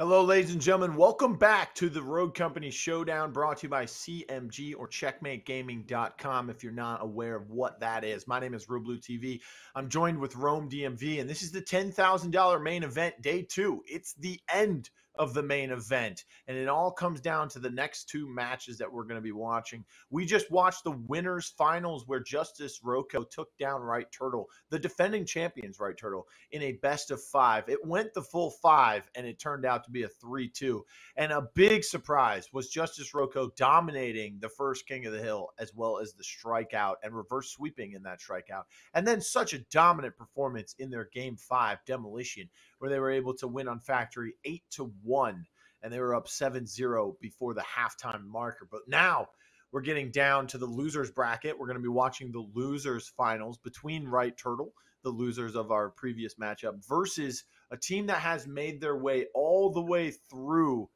Hello, ladies and gentlemen. Welcome back to the Road Company Showdown brought to you by CMG or CheckmateGaming.com if you're not aware of what that is. My name is realBluTV. I'm joined with Rome DMV, and this is the $10,000 main event, day two. It's the end of the main event, and it all comes down to the next two matches that we're going to be watching. We just watched the winners finals where Justice Roco took down Right Turtle, the defending champions Right Turtle, in a best of five. It went the full five, and it turned out to be a 3-2. And a big surprise was Justice Roco dominating the first King of the Hill, as well as the strikeout and reverse sweeping in that strikeout. And then such a dominant performance in their game five, Demolition, where they were able to win on Factory 8-1, and they were up 7-0 before the halftime marker. But now we're getting down to the losers bracket. We're going to be watching the losers finals between Right Turtle, the losers of our previous matchup, versus a team that has made their way all the way through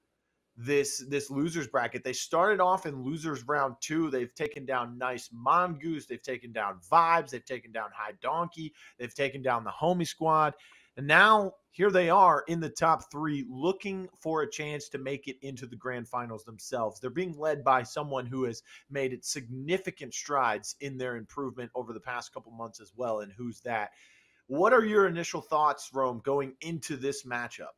this losers bracket. They started off in losers round two. They've taken down Nice Mongoose. They've taken down Vibes. They've taken down High Donkey. They've taken down the Homie Squad. And now here they are in the top three, looking for a chance to make it into the grand finals themselves. They're being led by someone who has made it significant strides in their improvement over the past couple months as well. And who's that? What are your initial thoughts, Rome, going into this matchup?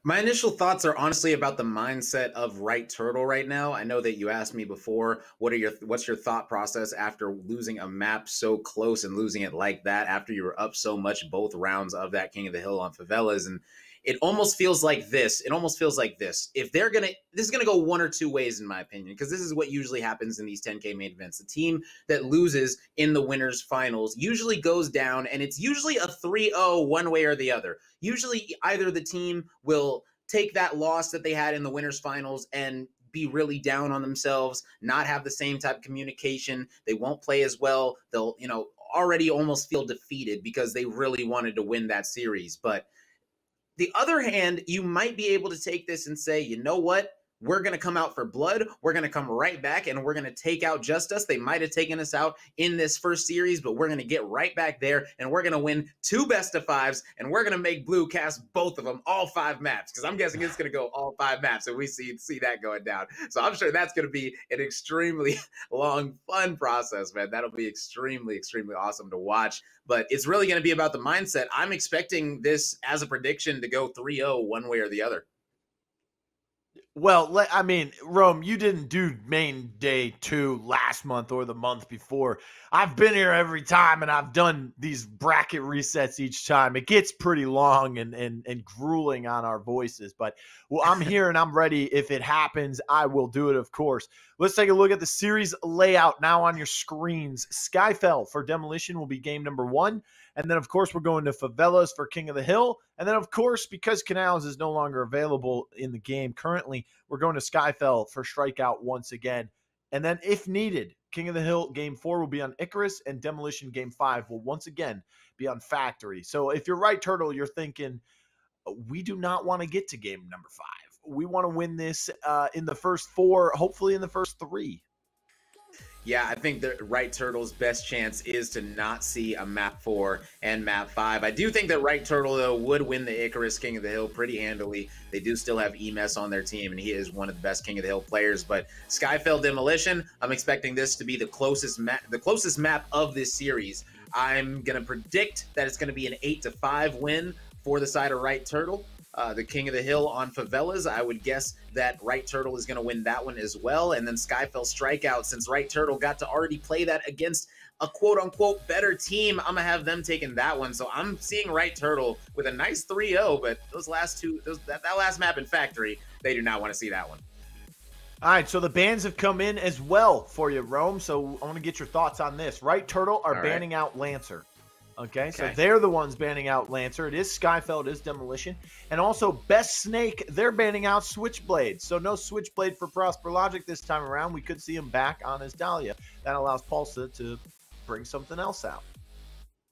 My initial thoughts are honestly about the mindset of Right Turtle right now. I know that you asked me before, what's your thought process after losing a map so close and losing it like that after you were up so much both rounds of that King of the Hill on Favelas? And it almost feels like this. If this is gonna go one or two ways, in my opinion, because this is what usually happens in these 10K main events. The team that loses in the winners finals usually goes down, and it's usually a 3-0 one way or the other. Usually either the team will take that loss that they had in the winners finals and be really down on themselves, not have the same type of communication. They won't play as well. They'll, already almost feel defeated because they really wanted to win that series. But the other hand, you might be able to take this and say, you know what? We're going to come out for blood. We're going to come right back and we're going to take out Justice. They might have taken us out in this first series, but we're going to get right back there and we're going to win two best of fives and we're going to make Blue cast both of them, all five maps, because I'm guessing it's going to go all five maps and we see that going down. So I'm sure that's going to be an extremely long, fun process, man. That'll be extremely, extremely awesome to watch. But it's really going to be about the mindset. I'm expecting this as a prediction to go 3-0 one way or the other. Well, I mean, Rome, you didn't do main day two last month or the month before. I've been here every time, and I've done these bracket resets each time. It gets pretty long and grueling on our voices, but well, I'm here and I'm ready. If it happens, I will do it, of course. Let's take a look at the series layout now on your screens. Skyfell for Demolition will be game number one. And then, of course, we're going to Favelas for King of the Hill. And then, of course, because Canals is no longer available in the game currently, we're going to Skyfell for Strikeout once again. And then, if needed, King of the Hill game 4 will be on Icarus, and Demolition game 5 will once again be on Factory. So if you're Right Turtle, you're thinking, we do not want to get to game number 5. We want to win this in the first 4, hopefully in the first 3. Yeah, I think the Right Turtle's best chance is to not see a map 4 and map 5. I do think that Right Turtle, though, would win the Icarus King of the Hill pretty handily. They do still have EMS on their team, and he is one of the best King of the Hill players. But Skyfell Demolition, I'm expecting this to be the closest map of this series. I'm going to predict that it's going to be an 8-5 win for the side of Right Turtle. The King of the Hill on Favelas, I would guess that Right Turtle is going to win that one as well. And then Skyfell Strikeout, since Right Turtle got to already play that against a quote-unquote better team, I'm going to have them taking that one. So I'm seeing Right Turtle with a nice 3-0, but those last two, that last map in Factory, they do not want to see that one. All right, so the bans have come in as well for you, Rome. So I want to get your thoughts on this. Right Turtle are banning out Lancer. Okay, so they're the ones banning out Lancer. It is Skyfell, it is Demolition. And also, Best Snake, they're banning out Switchblade. So no Switchblade for Prosper Logic this time around. We could see him back on his Dahlia. That allows Pulsa to bring something else out.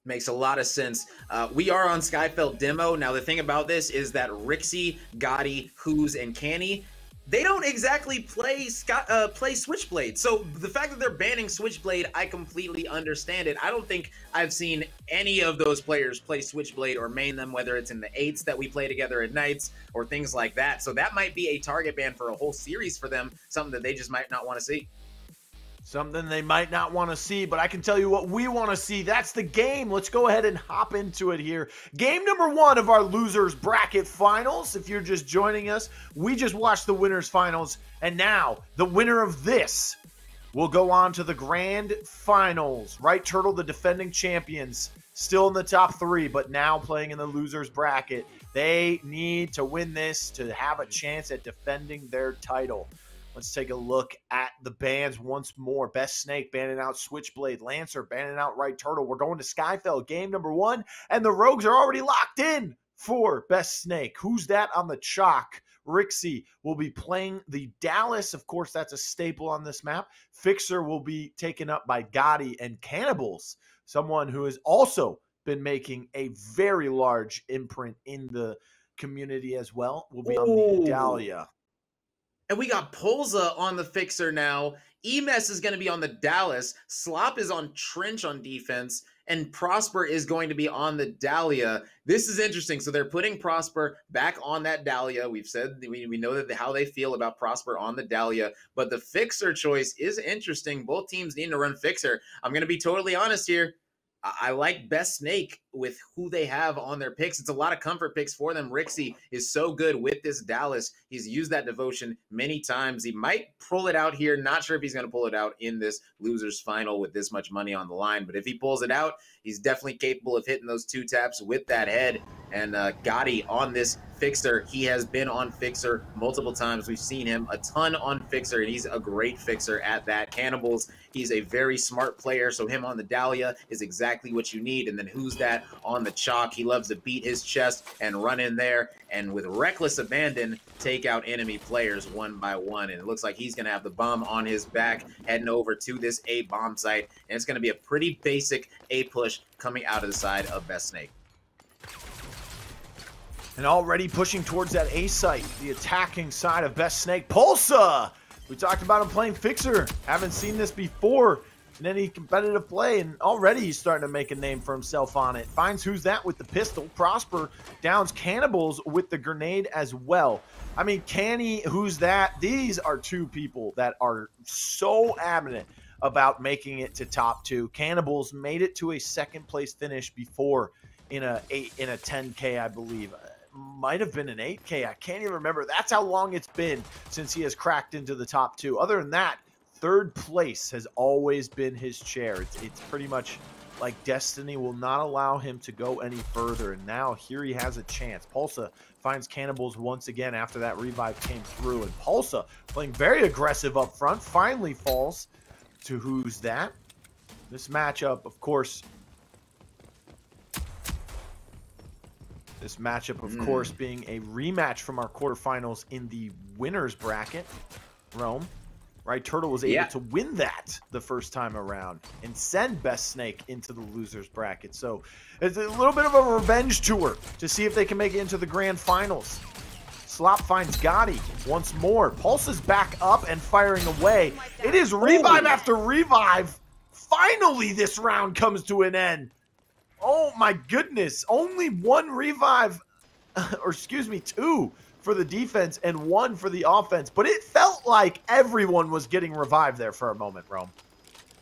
Makes a lot of sense. We are on Skyfell Demo. Now, the thing about this is that Rixie, Gotti, Who's, and Canny, they don't exactly play Switchblade. So the fact that they're banning Switchblade, I completely understand it. I don't think I've seen any of those players play Switchblade or main them, whether it's in the 8s that we play together at nights or things like that. So that might be a target ban for a whole series for them, something that they just might not want to see. Something they might not want to see, but I can tell you what we want to see. That's the game. Let's go ahead and hop into it here. Game number 1 of our losers bracket finals. If you're just joining us, we just watched the winners finals, and now the winner of this will go on to the grand finals. Right Turtle, the defending champions, still in the top 3, but now playing in the losers bracket. They need to win this to have a chance at defending their title. Let's take a look at the bans once more. Best Snake banning out Switchblade. Lancer banning out Right Turtle. We're going to Skyfell, game number 1, and the Rogues are already locked in for Best Snake. Who's that on the chalk? Rixie will be playing the Dallas. Of course, that's a staple on this map. Fixer will be taken up by Gotti, and Cannibals, someone who has also been making a very large imprint in the community as well, will be on the Dahlia. And we got Polza on the Fixer now. Emes is going to be on the Dallas. Slop is on Trench on defense. And Prosper is going to be on the Dahlia. This is interesting. So they're putting Prosper back on that Dahlia. We've said we know that how they feel about Prosper on the Dahlia. But the Fixer choice is interesting. Both teams need to run Fixer. I'm going to be totally honest here. I like Best Snake with who they have on their picks. It's a lot of comfort picks for them. Rixie is so good with this Dallas. He's used that devotion many times. He might pull it out here. Not sure if he's going to pull it out in this losers final with this much money on the line. But if he pulls it out, he's definitely capable of hitting those 2 taps with that head. And Gotti on this Fixer. He has been on Fixer multiple times. We've seen him a ton on Fixer, and he's a great Fixer at that. Cannibals, he's a very smart player, so him on the Dahlia is exactly what you need. And then who's that on the chalk? He loves to beat his chest and run in there, and with reckless abandon, take out enemy players one by one. And it looks like he's going to have the bomb on his back, heading over to this A bomb site, and it's going to be a pretty basic A push coming out of the side of Best Snake. And already pushing towards that A site, the attacking side of Best Snake. Pulsa! We talked about him playing Fixer. Haven't seen this before in any competitive play, and already he's starting to make a name for himself on it. Finds who's that with the pistol. Prosper downs Cannibals with the grenade as well. I mean, Canny, who's that? These are 2 people that are so adamant about making it to top 2. Cannibals made it to a 2nd place finish before in a 10K, I believe. Might have been an 8K. I can't even remember. That's how long it's been since he has cracked into the top 2. Other than that, 3rd place has always been his chair. It's pretty much like destiny will not allow him to go any further. And now here he has a chance. Pulsa finds Cannibals once again after that revive came through. And Pulsa, playing very aggressive up front, finally falls to who's that. This matchup, of course, being a rematch from our quarterfinals in the winners bracket. Rome, Right Turtle was able to win that the first time around and send Best Snake into the losers bracket. So it's a little bit of a revenge tour to see if they can make it into the grand finals. Slop finds Gotti once more. Pulse is back up and firing away. It is revive after revive. Finally, this round comes to an end. Oh my goodness, only 1 revive, or excuse me, 2 for the defense and 1 for the offense. But it felt like everyone was getting revived there for a moment, Rome.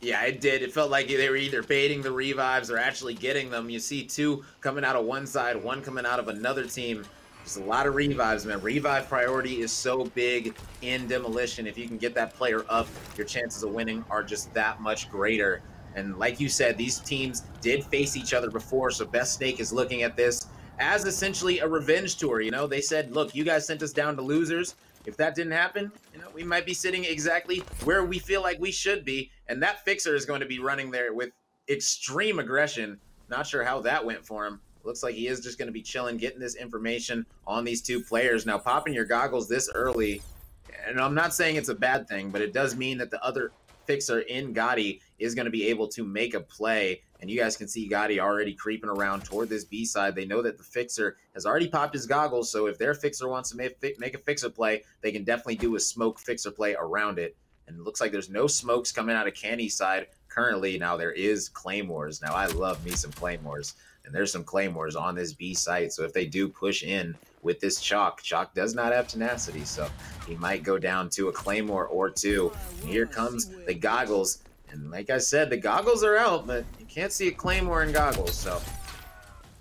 Yeah, it did. It felt like they were either baiting the revives or actually getting them. You see 2 coming out of one side, 1 coming out of another team. Just a lot of revives, man. Revive priority is so big in Demolition. If you can get that player up, your chances of winning are just that much greater. And like you said, these teams did face each other before, so Best Snake is looking at this as essentially a revenge tour. You know, they said, look, you guys sent us down to losers. If that didn't happen, you know, we might be sitting exactly where we feel like we should be. And that Fixer is going to be running there with extreme aggression. Not sure how that went for him. Looks like he is just going to be chilling, getting this information on these 2 players. Now, popping your goggles this early, and I'm not saying it's a bad thing, but it does mean that the other Fixer in Gotti is going to be able to make a play. And you guys can see Gotti already creeping around toward this B side. They know that the Fixer has already popped his goggles, so if their Fixer wants to make a Fixer play, they can definitely do a smoke Fixer play around it. And it looks like there's no smokes coming out of Canny's side currently. Now there is Claymores. Now I love me some Claymores. And there's some Claymores on this B site. So if they do push in with this Chalk does not have tenacity. So he might go down to a Claymore or two. And here comes the goggles. And like I said, the goggles are out, but you can't see a Claymore in goggles. So,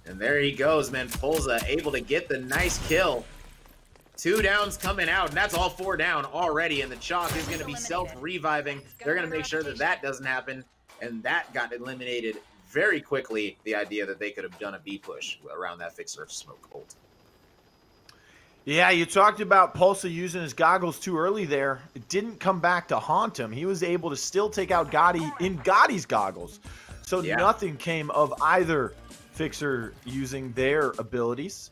and there he goes, man. Fulza able to get the nice kill. 2 downs coming out, and that's all 4 down already. And the Chalk is going to be self-reviving. They're going to make sure that that doesn't happen. And that got eliminated very quickly, the idea that they could have done a B push around that Fixer smoke ult. Yeah, you talked about Pulsa using his goggles too early there. It didn't come back to haunt him. He was able to still take out Gotti in Gotti's goggles. So nothing came of either Fixer using their abilities.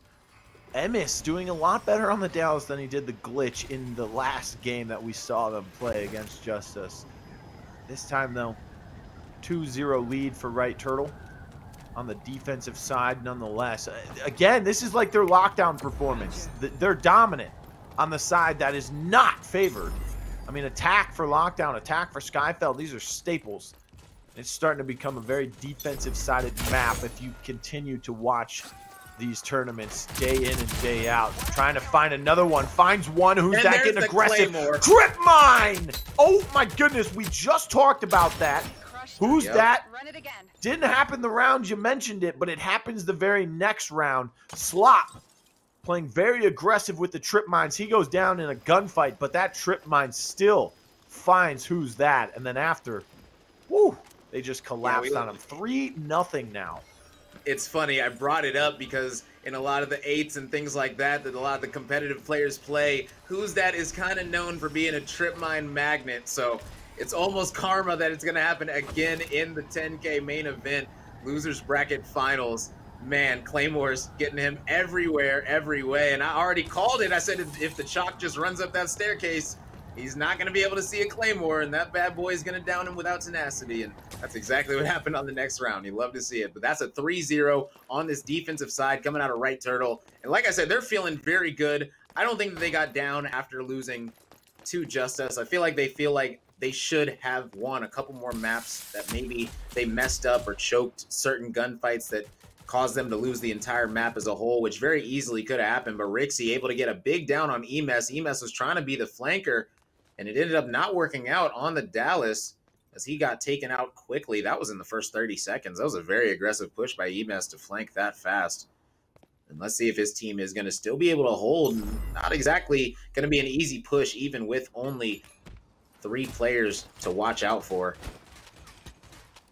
Emis doing a lot better on the Dallas than he did the glitch in the last game that we saw them play against Justice. This time, though, 2-0 lead for Right Turtle on the defensive side nonetheless. Again, this is like their lockdown performance. They're dominant on the side that is not favored. I mean, attack for lockdown, attack for Skyfell, these are staples. It's starting to become a very defensive-sided map if you continue to watch these tournaments day in and day out. Trying to find another one. Finds one who's that getting aggressive. Claymore. Trip mine! Oh my goodness, we just talked about that. Who's that? Run it again. Didn't happen the round you mentioned it, but it happens the very next round. Slop playing very aggressive with the trip mines. He goes down in a gunfight, but that trip mine still finds who's that. And then after, whoo, they just collapsed on him. 3-0 now. It's funny, I brought it up because in a lot of the 8s and things like that a lot of the competitive players play, who's that is kind of known for being a trip mine magnet. So it's almost karma that it's going to happen again in the 10K main event, losers bracket finals. Man, Claymore's getting him everywhere, every way. And I already called it. I said if the Chalk just runs up that staircase, he's not going to be able to see a Claymore, and that bad boy is going to down him without tenacity. And that's exactly what happened on the next round. You love to see it. But that's a 3-0 on this defensive side coming out of Right Turtle. And like I said, they're feeling very good. I don't think that they got down after losing to Justice. I feel like they should have won a couple more maps that maybe they messed up or choked certain gunfights that caused them to lose the entire map as a whole, which very easily could have happened. But Rixie able to get a big down on Emes. Emes was trying to be the flanker, and it ended up not working out on the Dallas as he got taken out quickly. That was in the first 30 seconds. That was a very aggressive push by Emes to flank that fast. And let's see if his team is going to still be able to hold. Not exactly going to be an easy push, even with only 3 players to watch out for.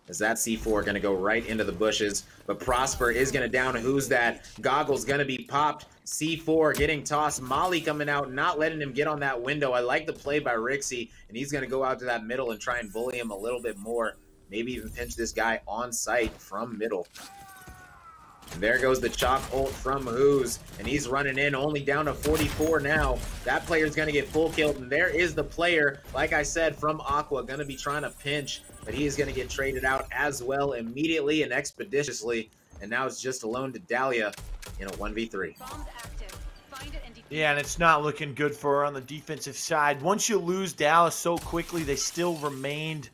Is that C4 going to go right into the bushes? But Prosper is going to down who's that. Goggles going to be popped. C4 getting tossed. Molly coming out, not letting him get on that window. I like the play by Rixie, and he's going to go out to that middle and try and bully him a little bit more. Maybe even pinch this guy on site from middle. And there goes the Chalk ult from Who's, and he's running in, only down to 44 now. That player's going to get full killed, and there is the player, like I said, from Aqua, going to be trying to pinch, but he is going to get traded out as well immediately and expeditiously, and now it's just alone to Dahlia in a 1v3. Yeah, and it's not looking good for her on the defensive side. Once you lose Dallas so quickly, they still remained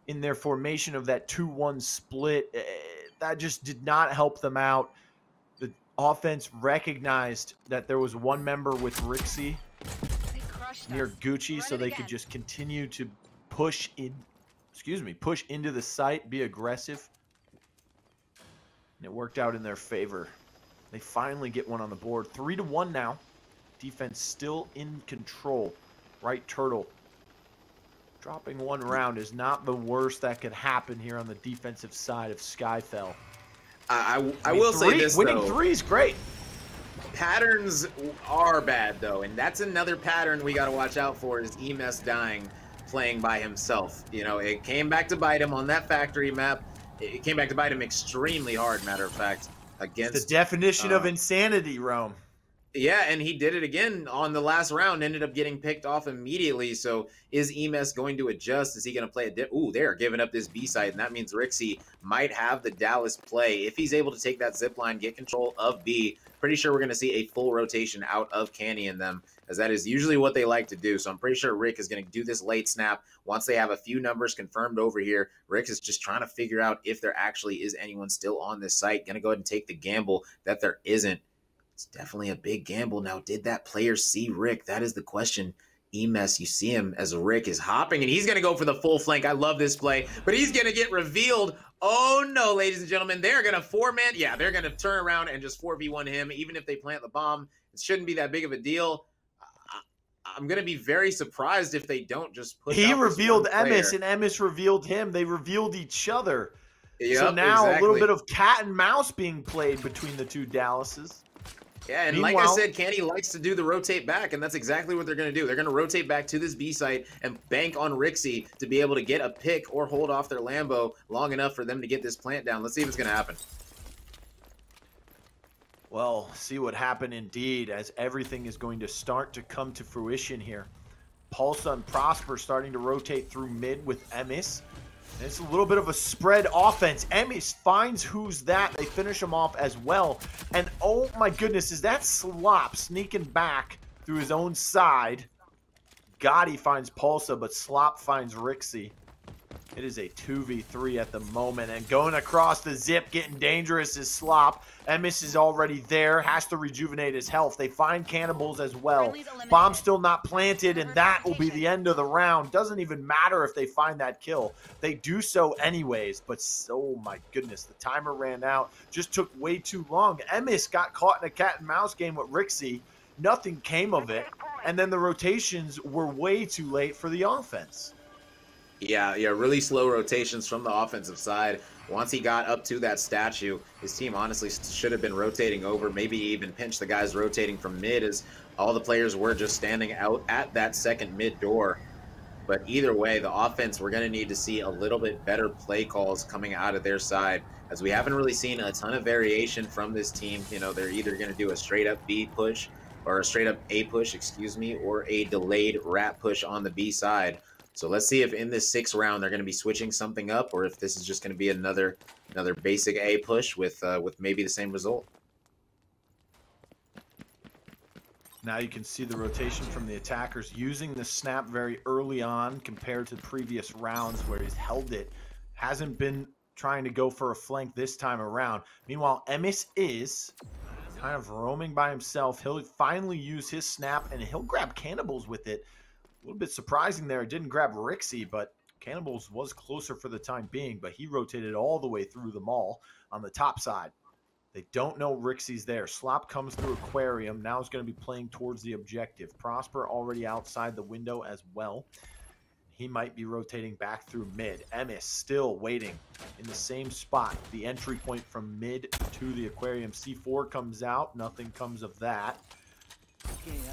in their formation of that 2-1 split. That just did not help them out. The offense recognized that there was one member with Rixie near Gucci, so they could just continue to push into the site, be aggressive. And it worked out in their favor. They finally get one on the board. 3-1 now. Defense still in control. Right Turtle. Dropping one round is not the worst that could happen here on the defensive side of Skyfell. I will say this, winning though. 3 is great. Patterns are bad, though, and that's another pattern we got to watch out for is Emes dying playing by himself. You know, it came back to bite him on that factory map. It came back to bite him extremely hard, matter of fact, against... It's the definition of insanity, Rome. Yeah, and he did it again on the last round, ended up getting picked off immediately. So is Emes going to adjust? Is he going to play a Ooh, they're giving up this B site, and that means Rixie might have the Dallas play. If he's able to take that zip line, get control of B, pretty sure we're going to see a full rotation out of Canny and them, as that is usually what they like to do. So I'm pretty sure Rick is going to do this late snap. Once they have a few numbers confirmed over here, Rick is just trying to figure out if there actually is anyone still on this site. Going to go ahead and take the gamble that there isn't. It's definitely a big gamble. Now, did that player see Rick? That is the question. Emes, you see him as Rick is hopping, and he's going to go for the full flank. I love this play, but he's going to get revealed. Oh, no, ladies and gentlemen. They're going to four-man. Yeah, they're going to turn around and just 4v1 him, even if they plant the bomb. It shouldn't be that big of a deal. I'm going to be very surprised if they don't just put He revealed Emes, and Emes revealed him. They revealed each other. Yep, so now exactly. A little bit of cat and mouse being played between the two Dallases. Yeah, and like I said, Canny likes to do the rotate back, and that's exactly what they're going to do. They're going to rotate back to this B site and bank on Rixie to be able to get a pick or hold off their Lambo long enough for them to get this plant down. Let's see if it's going to happen. Well, see what happened indeed, as everything is going to start to come to fruition here. Pulsa and Prosper starting to rotate through mid with Emes. And it's a little bit of a spread offense. Emes finds who's that. They finish him off as well. And oh my goodness, is that Slop sneaking back through his own side? Gotti finds Pulsa, but Slop finds Rixie. It is a 2v3 at the moment, and going across the zip, getting dangerous is Slop. Emes is already there, has to rejuvenate his health. They find cannibals as well. Bomb still not planted, and that will be the end of the round. Doesn't even matter if they find that kill. They do so anyways, but oh my goodness, the timer ran out. Just took way too long. Emes got caught in a cat and mouse game with Rixie. Nothing came of it, and then the rotations were way too late for the offense. Yeah, really slow rotations from the offensive side. Once he got up to that statue, his team honestly should have been rotating over, maybe even pinch the guys rotating from mid, as all the players were just standing out at that second mid door. But either way, the offense, we're going to need to see a little bit better play calls coming out of their side, as we haven't really seen a ton of variation from this team. You know, they're either going to do a straight up B push or a straight up A push, or a delayed rat push on the B side. So let's see if in this 6th round they're going to be switching something up, or if this is just going to be another basic A push with maybe the same result. Now you can see the rotation from the attackers using the snap very early on compared to previous rounds where he's held it. Hasn't been trying to go for a flank this time around. Meanwhile, Emes is kind of roaming by himself. He'll finally use his snap, and he'll grab cannibals with it. A little bit surprising there. It didn't grab Rixie, but Cannibals was closer for the time being, but he rotated all the way through them all on the top side. They don't know Rixie's there. Slop comes through Aquarium. Now is going to be playing towards the objective. Prosper already outside the window as well. He might be rotating back through mid. Emes still waiting in the same spot. The entry point from mid to the Aquarium. C4 comes out. Nothing comes of that.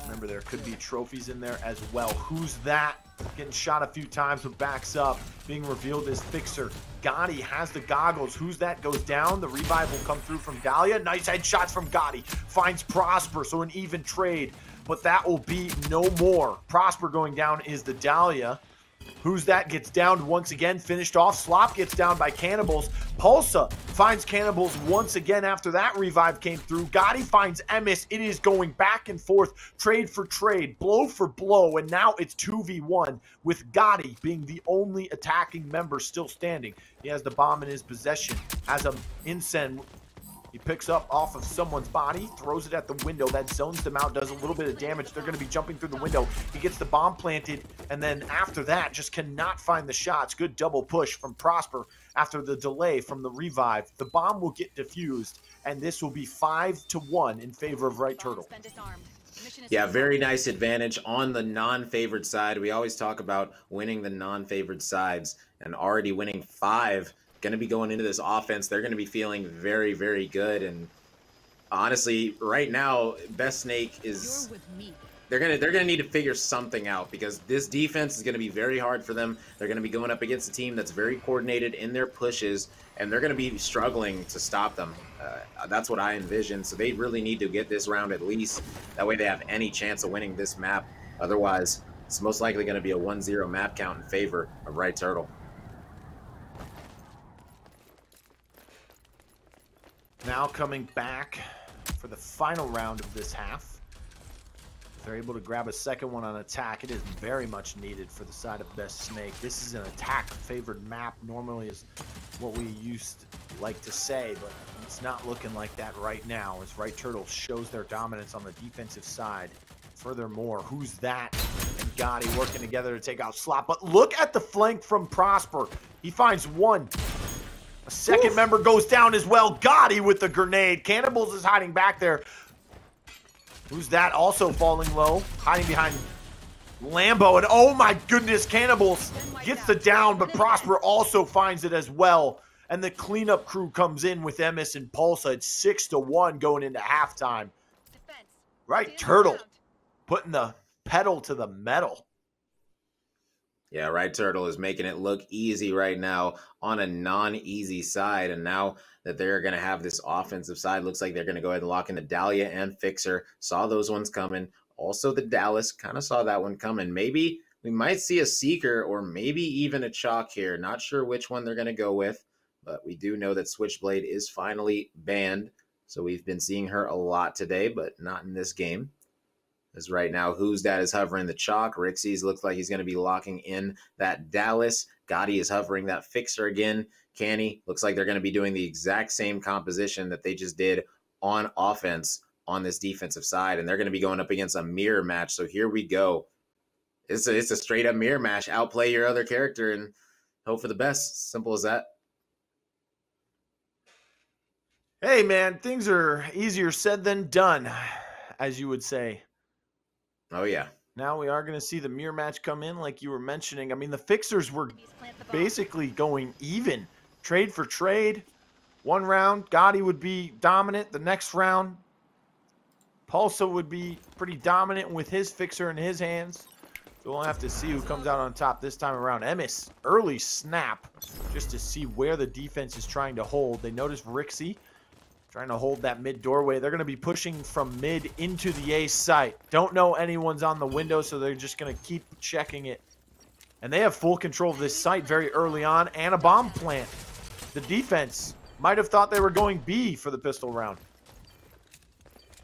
Remember, there could be trophies in there as well. Who's that? Getting shot a few times, but backs up. Being revealed as Fixer. Gotti has the goggles. Who's that? Goes down. The revive will come through from Dahlia. Nice headshots from Gotti. Finds Prosper, so an even trade. But that will be no more. Prosper going down is the Dahlia. Who's that? Gets downed once again, finished off. Slop gets down by Cannibals. Pulsa finds Cannibals once again after that revive came through. Gotti finds Emes. It is going back and forth, trade for trade, blow for blow, and now it's 2v1 with Gotti being the only attacking member still standing. He has the bomb in his possession. Has a Incen. He picks up off of someone's body, throws it at the window. That zones them out, does a little bit of damage. They're going to be jumping through the window. He gets the bomb planted, and then after that, just cannot find the shots. Good double push from Prosper after the delay from the revive. The bomb will get defused, and this will be 5-1 in favor of Right Turtle. Yeah, very nice advantage on the non-favored side. We always talk about winning the non-favored sides, and already winning 5. Going to be going into this offense. They're going to be feeling very, very good. And honestly, right now, Best Snake is they're gonna need to figure something out, because this defense is going to be very hard for them. They're going to be going up against a team that's very coordinated in their pushes, and they're going to be struggling to stop them. That's what I envision. So they really need to get this round at least. That way they have any chance of winning this map. Otherwise, it's most likely going to be a 1-0 map count in favor of Right Turtle. Now coming back for the final round of this half. They're able to grab a second one on attack. It is very much needed for the side of Best Snake. This is an attack-favored map, normally is what we used to like to say, but it's not looking like that right now as Right Turtle shows their dominance on the defensive side. Furthermore, who's that? And Gotti working together to take out Slop. But look at the flank from Prosper. He finds one. A second member goes down as well. Gotti with the grenade. Cannibals is hiding back there. Who's that? Also falling low. Hiding behind Lambo. And oh my goodness, Cannibals gets the down, but Prosper also finds it as well. And the cleanup crew comes in with Emis and Pulsa. It's 6-1 going into halftime. Right Turtle putting the pedal to the metal. Yeah, Right Turtle is making it look easy right now on a non-easy side. And now that they're going to have this offensive side, looks like they're going to go ahead and lock in the Dahlia and Fixer. Saw those ones coming. Also the Dallas, kind of saw that one coming. Maybe we might see a Seeker or maybe even a Chalk here. Not sure which one they're going to go with, but we do know that Switchblade is finally banned. So we've been seeing her a lot today, but not in this game. As right now, Who's That is hovering the Chalk. Rixie's looks like he's going to be locking in that Dallas. Gotti is hovering that Fixer again. Canny looks like they're going to be doing the exact same composition that they just did on offense on this defensive side. And they're going to be going up against a mirror match. So here we go. It's a straight up mirror match. Outplay your other character and hope for the best. Simple as that. Hey, man, things are easier said than done, as you would say. Oh, yeah. Now we are going to see the mirror match come in like you were mentioning. I mean, the Fixers were basically going even. Trade for trade. One round, Gotti would be dominant. The next round, Pulsa would be pretty dominant with his Fixer in his hands. So we'll have to see who comes out on top this time around. Emis, early snap, just to see where the defense is trying to hold. They notice Rixie trying to hold that mid doorway. They're going to be pushing from mid into the A site. Don't know anyone's on the window, so they're just going to keep checking it. And they have full control of this site very early on, and a bomb plant. The defense might have thought they were going B for the pistol round.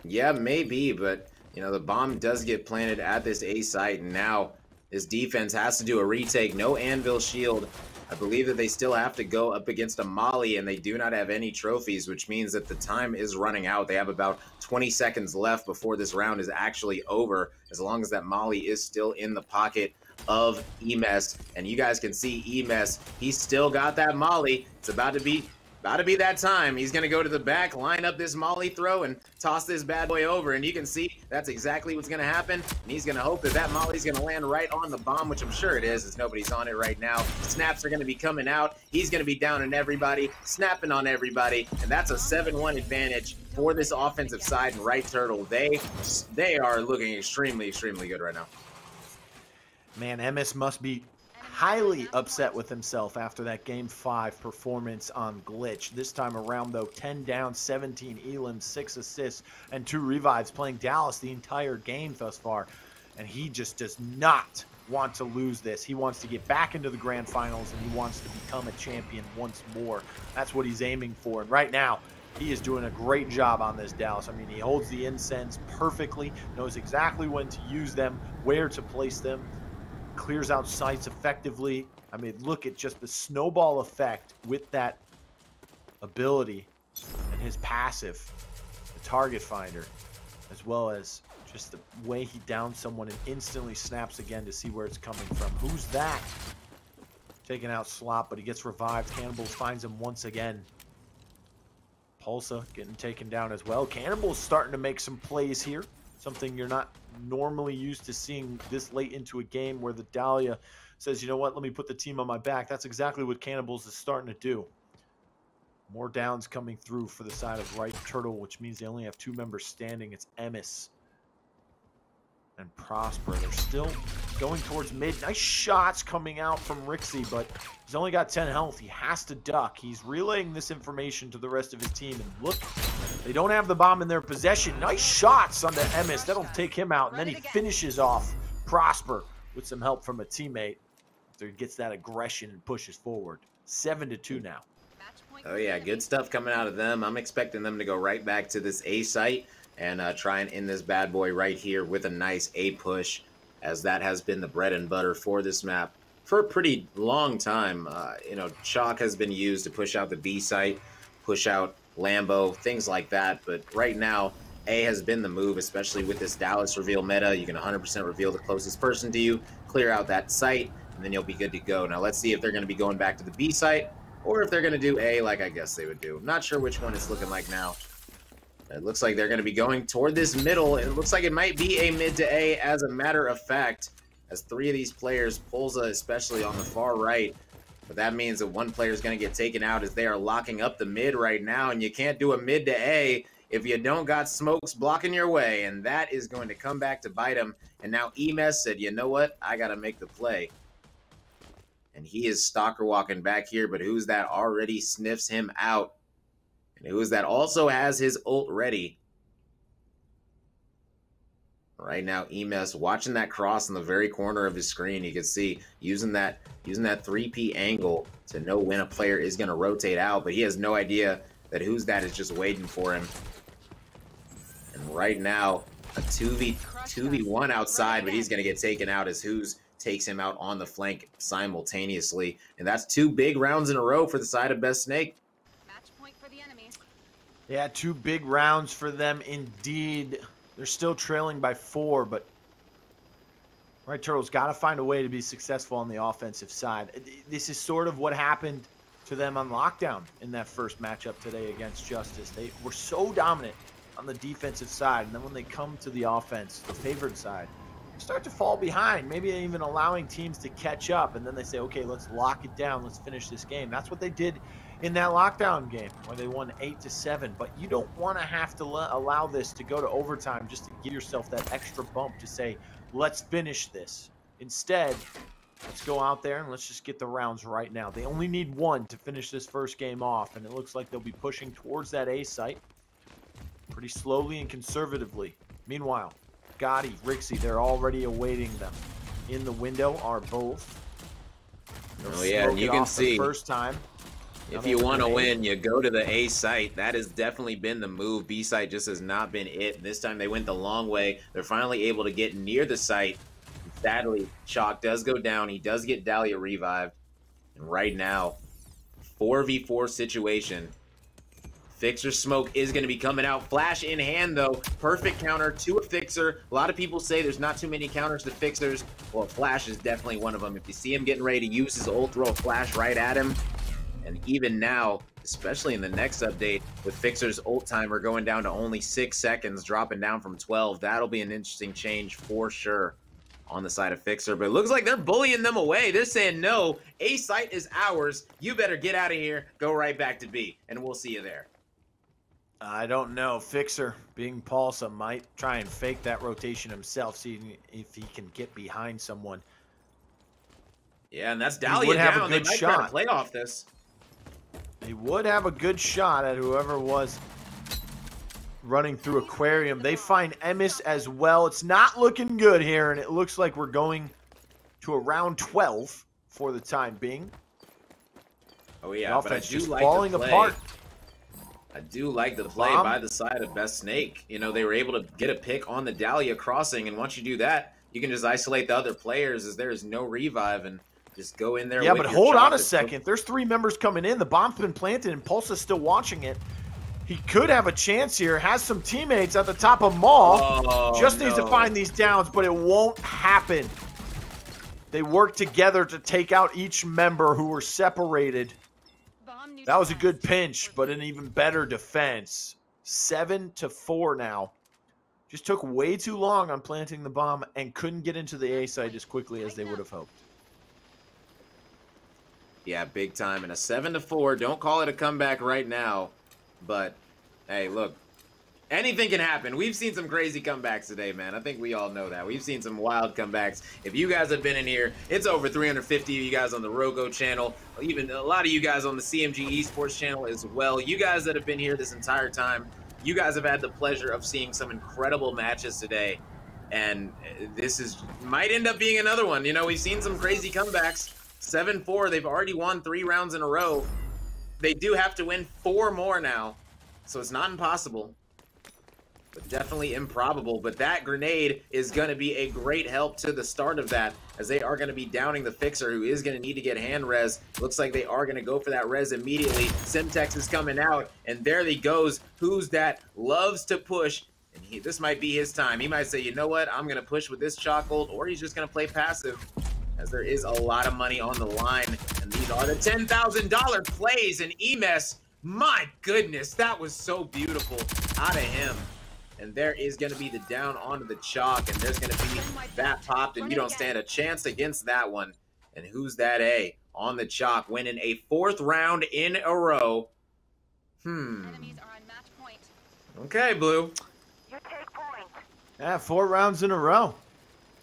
Yeah, maybe, but you know, the bomb does get planted at this A site, and now this defense has to do a retake. No anvil shield. I believe that they still have to go up against a Molly, and they do not have any trophies, which means that the time is running out. They have about 20 seconds left before this round is actually over, as long as that Molly is still in the pocket of Emes. And you guys can see Emes, he's still got that Molly. It's about to be that time. He's going to go to the back, line up this Molly throw, and toss this bad boy over. And you can see that's exactly what's going to happen. And he's going to hope that that Molly's going to land right on the bomb, which I'm sure it is, as nobody's on it right now. Snaps are going to be coming out. He's going to be down on everybody, snapping on everybody. And that's a 7-1 advantage for this offensive side. And Right Turtle, they are looking extremely, extremely good right now. Man, Emis must be highly upset with himself after that Game 5 performance on Glitch. This time around, though, 10 down, 17 elims, 6 assists, and 2 revives, playing Dallas the entire game thus far. And he just does not want to lose this. He wants to get back into the grand finals, and he wants to become a champion once more. That's what he's aiming for. And right now, he is doing a great job on this Dallas. I mean, he holds the incense perfectly, knows exactly when to use them, where to place them, clears out sites effectively. I mean, look at just the snowball effect with that ability and his passive, the target finder, as well as just the way he downs someone and instantly snaps again to see where it's coming from. Who's that? Taking out Slop, but he gets revived. Cannibals finds him once again. Pulsa getting taken down as well. Cannibals starting to make some plays here. Something you're not normally used to seeing this late into a game, where the Dahlia says, you know what, let me put the team on my back. That's exactly what Cannibals is starting to do. More downs coming through for the side of Right Turtle, which means they only have 2 members standing. It's Emis and Prosper. They're still going towards mid. Nice shots coming out from Rixie, but he's only got 10 health. He has to duck. He's relaying this information to the rest of his team. And look, they don't have the bomb in their possession. Nice shots onto Emis. That'll take him out. And then he finishes off Prosper with some help from a teammate. So he gets that aggression and pushes forward. 7-2 now. Oh, yeah, good stuff coming out of them. I'm expecting them to go right back to this A site and try and end this bad boy right here with a nice A push, as that has been the bread and butter for this map for a pretty long time. You know, Chalk has been used to push out the B site, push out Lambo, things like that. But right now, A has been the move, especially with this Dallas reveal meta. You can 100% reveal the closest person to you, clear out that site, and then you'll be good to go. Now, let's see if they're going to be going back to the B site, or if they're going to do A like I guess they would do. Not sure which one it's looking like now. It looks like they're going to be going toward this middle, and it looks like it might be a mid to A as a matter of fact, as three of these players, Polza especially on the far right. But that means that one player is going to get taken out as they are locking up the mid right now, and you can't do a mid to A if you don't got smokes blocking your way, and that is going to come back to bite him. And now Emes said, you know what, I got to make the play. And he is stalker walking back here, but who's that already sniffs him out? And who's that also has his ult ready? Right now, Emes watching that cross in the very corner of his screen. You can see using that 3P angle to know when a player is going to rotate out, but he has no idea that who's that is just waiting for him. And right now, a 2v1 outside, but he's going to get taken out as who's takes him out on the flank simultaneously. And that's 2 big rounds in a row for the side of Best Snake. Match point for the enemy. Yeah, 2 big rounds for them indeed. They're still trailing by 4, but Right Turtle's got to find a way to be successful on the offensive side. This is sort of what happened to them on lockdown in that first matchup today against Justice. They were so dominant on the defensive side, and then when they come to the offense, the favored side, start to fall behind, maybe even allowing teams to catch up, and then they say, okay, let's lock it down, let's finish this game. That's what they did in that lockdown game where they won 8-7. But you don't want to have to allow this to go to overtime just to give yourself that extra bump to say, let's finish this. Instead, let's go out there and let's just get the rounds right now. They only need 1 to finish this first game off, and it looks like they'll be pushing towards that A site pretty slowly and conservatively. Meanwhile, Gotti, Rixie, they're already awaiting them. In the window are both. Oh yeah, and you can see first time. If you want to win, you go to the A site. That has definitely been the move. B site just has not been it. This time they went the long way. They're finally able to get near the site. Sadly, Chalk does go down. He does get Dahlia revived. And right now, 4v4 situation. Fixer smoke is going to be coming out. Flash in hand, though. Perfect counter to a Fixer. A lot of people say there's not too many counters to Fixers. Well, Flash is definitely one of them. If you see him getting ready to use his ult, throw a Flash right at him. And even now, especially in the next update, with Fixer's ult timer going down to only 6 seconds, dropping down from 12, that'll be an interesting change for sure on the side of Fixer. But it looks like they're bullying them away. They're saying, no, A site is ours. You better get out of here. Go right back to B, and we'll see you there. I don't know. Fixer, being Paulsa, might try and fake that rotation himself, seeing if he can get behind someone. Yeah, and that's Dahlia down. They might try to play off this. They would have a good shot at whoever was running through Aquarium. They find Emis as well. It's not looking good here, and it looks like we're going to around 12 for the time being. Oh, yeah, but I do like falling apart. I do like the play by the side of Best Snake. You know, they were able to get a pick on the Dahlia crossing, and once you do that, you can just isolate the other players as there is no revive and just go in there. Yeah, but hold on a second. There's 3 members coming in. The bomb's been planted, and Pulsa's still watching it. He could have a chance here. Has some teammates at the top of Mall. Oh, just needs to find these downs, but it won't happen. They work together to take out each member who were separated. That was a good pinch, but an even better defense. 7-4 now. Just took way too long on planting the bomb and couldn't get into the A site as quickly as they would have hoped. Yeah, big time. And a 7-4. Don't call it a comeback right now. But, hey, look. Anything can happen. We've seen some crazy comebacks today, man. I think we all know that. We've seen some wild comebacks. If you guys have been in here, it's over 350 of you guys on the Roco channel, even a lot of you guys on the CMG Esports channel as well. You guys that have been here this entire time, you guys have had the pleasure of seeing some incredible matches today. And this might end up being another one. You know, we've seen some crazy comebacks. 7-4, they've already won 3 rounds in a row. They do have to win 4 more now, so it's not impossible. But definitely improbable. But that grenade is going to be a great help to the start of that, as they are going to be downing the Fixer, who is going to need to get hand res. Looks like they are going to go for that res immediately. Simtex is coming out, and there he goes. Who's that? Loves to push, and this might be his time. He might say, you know what, I'm going to push with this chocolate, or he's just going to play passive, as there is a lot of money on the line. And these are the $10,000 plays, and Emes, my goodness, that was so beautiful out of him. And there is going to be the down onto the chalk, and there's going to be that popped, and you don't stand a chance against that one. And who's that A on the chalk, winning a 4th round in a row? Enemies are on match point. Okay, Blue. You take point. Yeah, 4 rounds in a row.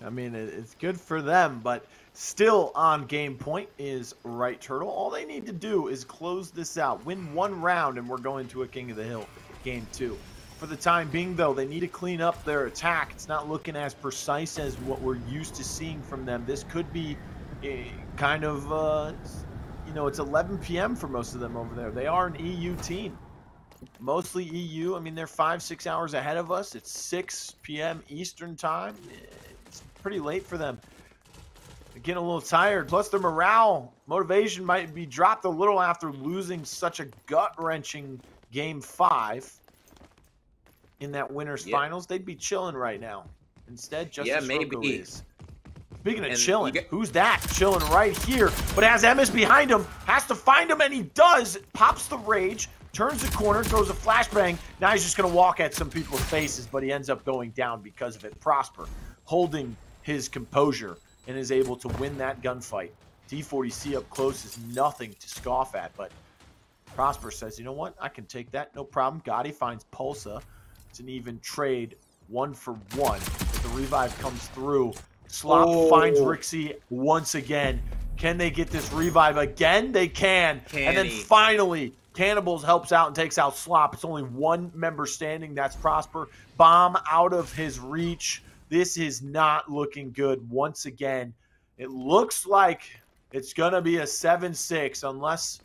I mean, it's good for them, but still on game point is Right Turtle. All they need to do is close this out, win 1 round, and we're going to a King of the Hill game 2. For the time being, though, they need to clean up their attack. It's not looking as precise as what we're used to seeing from them. This could be a kind of, you know, it's 11 p.m. for most of them over there. They are an EU team, mostly EU. I mean, they're 5-6 hours ahead of us. It's 6 p.m. Eastern time. It's pretty late for them. They're getting a little tired. Plus, their motivation might be dropped a little after losing such a gut-wrenching Game 5. In that winner's finals, they'd be chilling right now. Instead, Justice Roco is. Speaking of chilling, who's that? Chilling right here, but has Emes behind him, has to find him, and he does. Pops the rage, turns the corner, throws a flashbang. Now he's just going to walk at some people's faces, but he ends up going down because of it. Prosper holding his composure and is able to win that gunfight. D40C up close is nothing to scoff at, but Prosper says, you know what? I can take that, no problem. Gotti finds Pulsa. It's an even trade, 1 for 1. But the revive comes through. Slop finds Rixie once again. Can they get this revive again? They can. And then finally, Cannibals helps out and takes out Slop. It's only 1 member standing. That's Prosper. Bomb out of his reach. This is not looking good once again. It looks like it's going to be a 7-6 unless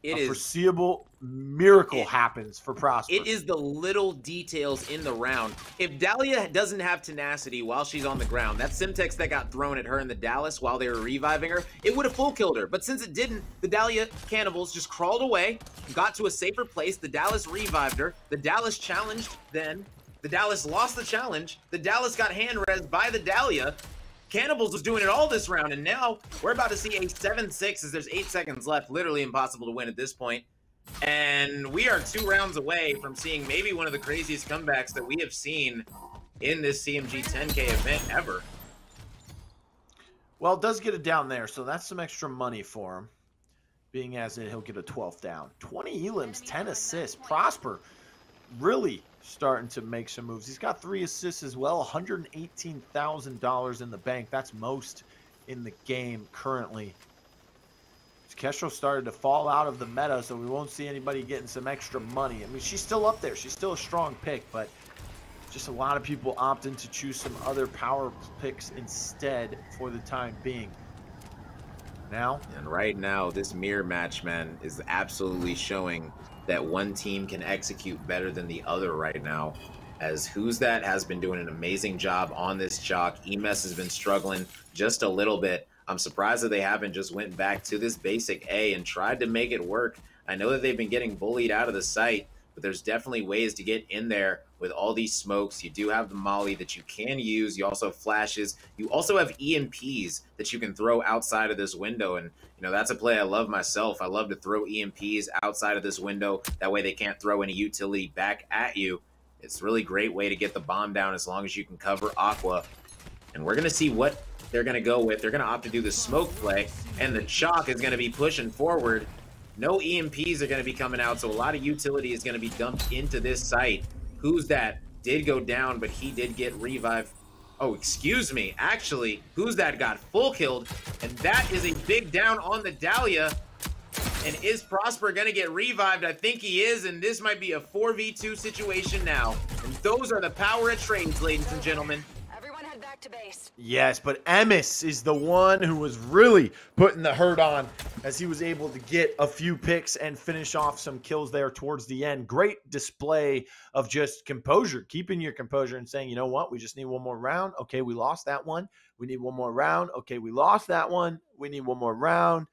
a foreseeable miracle happens for Prosper. It is the little details in the round. If Dahlia doesn't have tenacity while she's on the ground, that Simtex that got thrown at her in the Dallas while they were reviving her, it would have full killed her. But since it didn't, the Dahlia Cannibals just crawled away, got to a safer place. The Dallas revived her. The Dallas challenged then. The Dallas lost the challenge. The Dallas got hand rezzed by the Dahlia. Cannibals was doing it all this round, and now we're about to see a 7-6 as there's 8 seconds left. Literally impossible to win at this point. And we are 2 rounds away from seeing maybe one of the craziest comebacks that we have seen in this CMG 10K event ever. Well, it does get it down there, so that's some extra money for him, being as he'll get a 12th down. 20 elims, 10 assists. Prosper really starting to make some moves. He's got 3 assists as well, $118,000 in the bank. That's most in the game currently. Kestro started to fall out of the meta, so we won't see anybody getting some extra money. I mean, she's still up there. She's still a strong pick, but just a lot of people opting to choose some other power picks instead for the time being. Now? And right now, this mirror match, man, is absolutely showing that one team can execute better than the other right now. As Who's That has been doing an amazing job on this chalk. Emes has been struggling just a little bit. I'm surprised that they haven't just went back to this basic A and tried to make it work. I know that they've been getting bullied out of the site, but there's definitely ways to get in there with all these smokes. You do have the molly that you can use. You also have flashes. You also have EMPs that you can throw outside of this window. And, you know, that's a play I love myself. I love to throw EMPs outside of this window. That way they can't throw any utility back at you. It's a really great way to get the bomb down as long as you can cover Aqua. And we're going to see what they're going to go with. They're going to opt to do the smoke play, and the chalk is going to be pushing forward. No EMPs are going to be coming out, so a lot of utility is going to be dumped into this site. Who's That did go down, but he did get revived. Oh, excuse me. Actually, Who's That got full killed, and that is a big down on the Dahlia. And is Prosper going to get revived? I think he is, and this might be a 4v2 situation now. And those are the power of trades, ladies and gentlemen. Everyone head back to base. Yes, but Emis is the one who was really putting the hurt on as he was able to get a few picks and finish off some kills there towards the end. Great display of just composure, keeping your composure and saying, you know what, we just need one more round. Okay, we lost that one. We need one more round. Okay, we lost that one. We need one more round.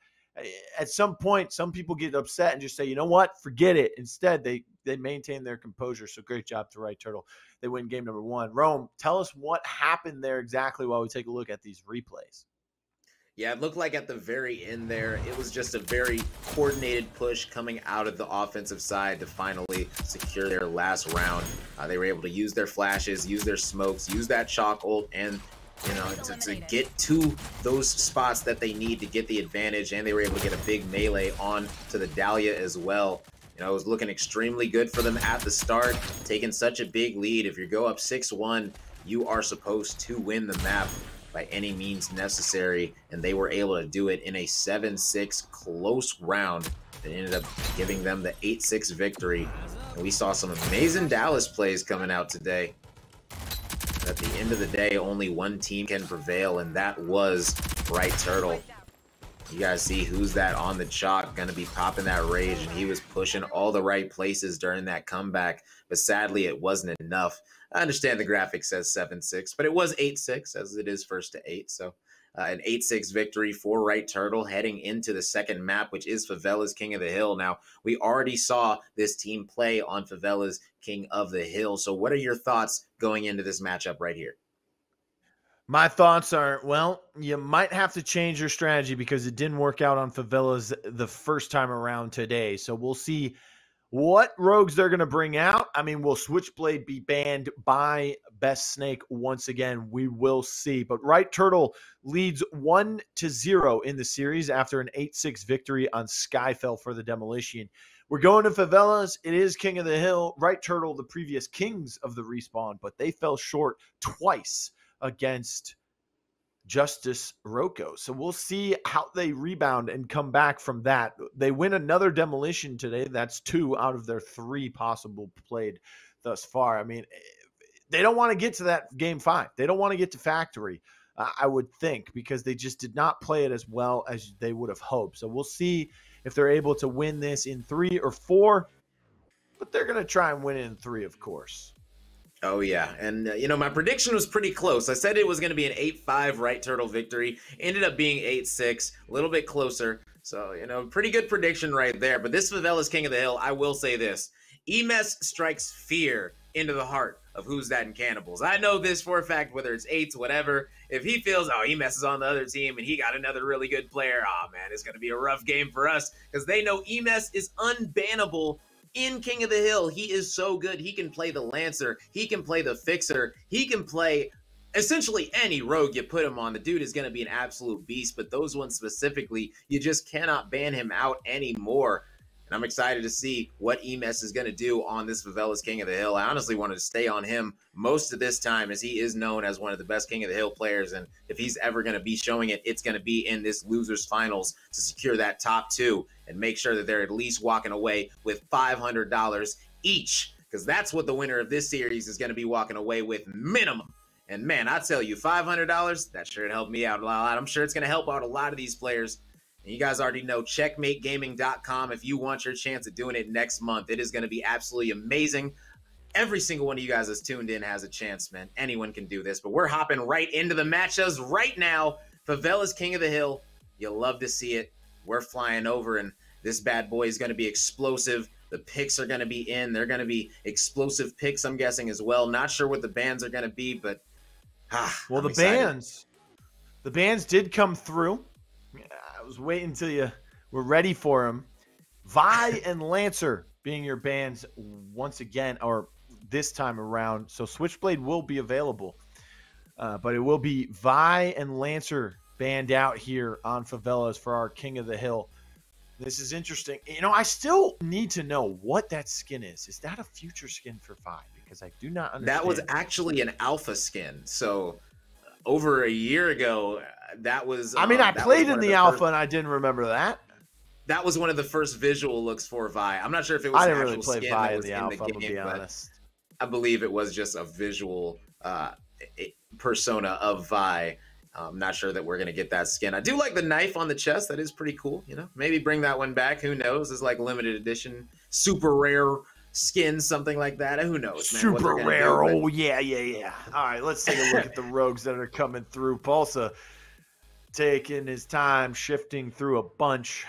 At some point, some people get upset and just say, you know what, forget it. Instead, they maintain their composure. So great job to Right Turtle. They win game number 1. Rome, tell us what happened there exactly while we take a look at these replays. Yeah, it looked like at the very end there, it was just a very coordinated push coming out of the offensive side to finally secure their last round. They were able to use their flashes, use their smokes, use that chalk ult, and to get to those spots that they need to get the advantage, and they were able to get a big melee on to the Dahlia as well. It was looking extremely good for them at the start, taking such a big lead. If you go up 6-1, you are supposed to win the map by any means necessary, and they were able to do it in a 7-6 close round that ended up giving them the 8-6 victory. And we saw some amazing Dallas plays coming out today. At the end of the day, only one team can prevail, and that was Right Turtle. You guys see Who's That on the chalk, going to be popping that rage, and he was pushing all the right places during that comeback, but sadly it wasn't enough. I understand the graphic says 7-6, but it was 8-6 as it is 1st to 8, so an 8-6 victory for Right Turtle heading into the second map, which is Favela's King of the Hill. Now, we already saw this team play on Favela's King of the Hill, so what are your thoughts going into this matchup right here? My thoughts are, well, you might have to change your strategy because it didn't work out on Favela's the first time around today. So we'll see what rogues they're going to bring out. I mean, will Switchblade be banned by Best Snake once again? We will see. But Right Turtle leads 1-0 in the series after an 8-6 victory on Skyfell for the Demolition. We're going to Favela's. It is King of the Hill. Right Turtle, the previous kings of the respawn, but they fell short twice against Justice Roco. So we'll see how they rebound and come back from that. They win another Demolition today. That's 2 out of their 3 possible played thus far. I mean, they don't want to get to that game 5. They don't want to get to Factory, I would think, because they just did not play it as well as they would have hoped. So we'll see if they're able to win this in 3 or 4, but they're going to try and win it in 3, of course. Oh, yeah. And, my prediction was pretty close. I said it was going to be an 8-5 Right Turtle victory. Ended up being 8-6, a little bit closer. So, pretty good prediction right there. But this Favela's King of the Hill, I will say this. Emes strikes fear into the heart of Who's That and Cannibals. I know this for a fact, whether it's 8s, whatever. If he feels, Emes is on the other team and he got another really good player, man, it's going to be a rough game for us because they know Emes is unbannable in King of the Hill. He is so good. He can play the Lancer. He can play the Fixer. He can play essentially any rogue you put him on. The dude is going to be an absolute beast, but those ones specifically, you just cannot ban him out anymore. And I'm excited to see what Emes is going to do on this Favela's King of the Hill. I honestly wanted to stay on him most of this time as he is known as one of the best King of the Hill players. And if he's ever going to be showing it, it's going to be in this losers finals to secure that top 2 and make sure that they're at least walking away with $500 each, because that's what the winner of this series is going to be walking away with minimum. And man, I tell you, $500, that sure helped me out a lot. I'm sure it's going to help out a lot of these players. And you guys already know checkmategaming.com if you want your chance at doing it next month. It is going to be absolutely amazing. Every single one of you guys that's tuned in has a chance, man. Anyone can do this. But we're hopping right into the matchups right now. Favela's King of the Hill. You'll love to see it. We're flying over, and this bad boy is going to be explosive. The picks are going to be in. They're going to be explosive picks, I'm guessing, as well. Not sure what the bans are going to be, but well, the bans did come through. I was waiting until you were ready for them. Vi and Lancer being your bans once again, or this time around. So Switchblade will be available, but it will be Vi and Lancer banned out here on Favela's for our King of the Hill. This is interesting. I still need to know what that skin is. Is that a future skin for Vi? Because I do not understand. That was actually an alpha skin. So over a year ago, that was. I mean, I played in the alpha, and I didn't remember that. That was one of the first visual looks for Vi. I'm not sure if it was I an didn't actual really play skin Vi that in was the in alpha, the I'm gonna game, be but honest. I believe it was just a visual persona of Vi. I'm not sure that we're going to get that skin. I do like the knife on the chest. That is pretty cool. You know, maybe bring that one back. Who knows? It's like limited edition, super rare skin, something like that. Who knows, man? Super rare. Oh, yeah. All right, let's take a look at the rogues that are coming through. Pulsa taking his time, shifting through a bunch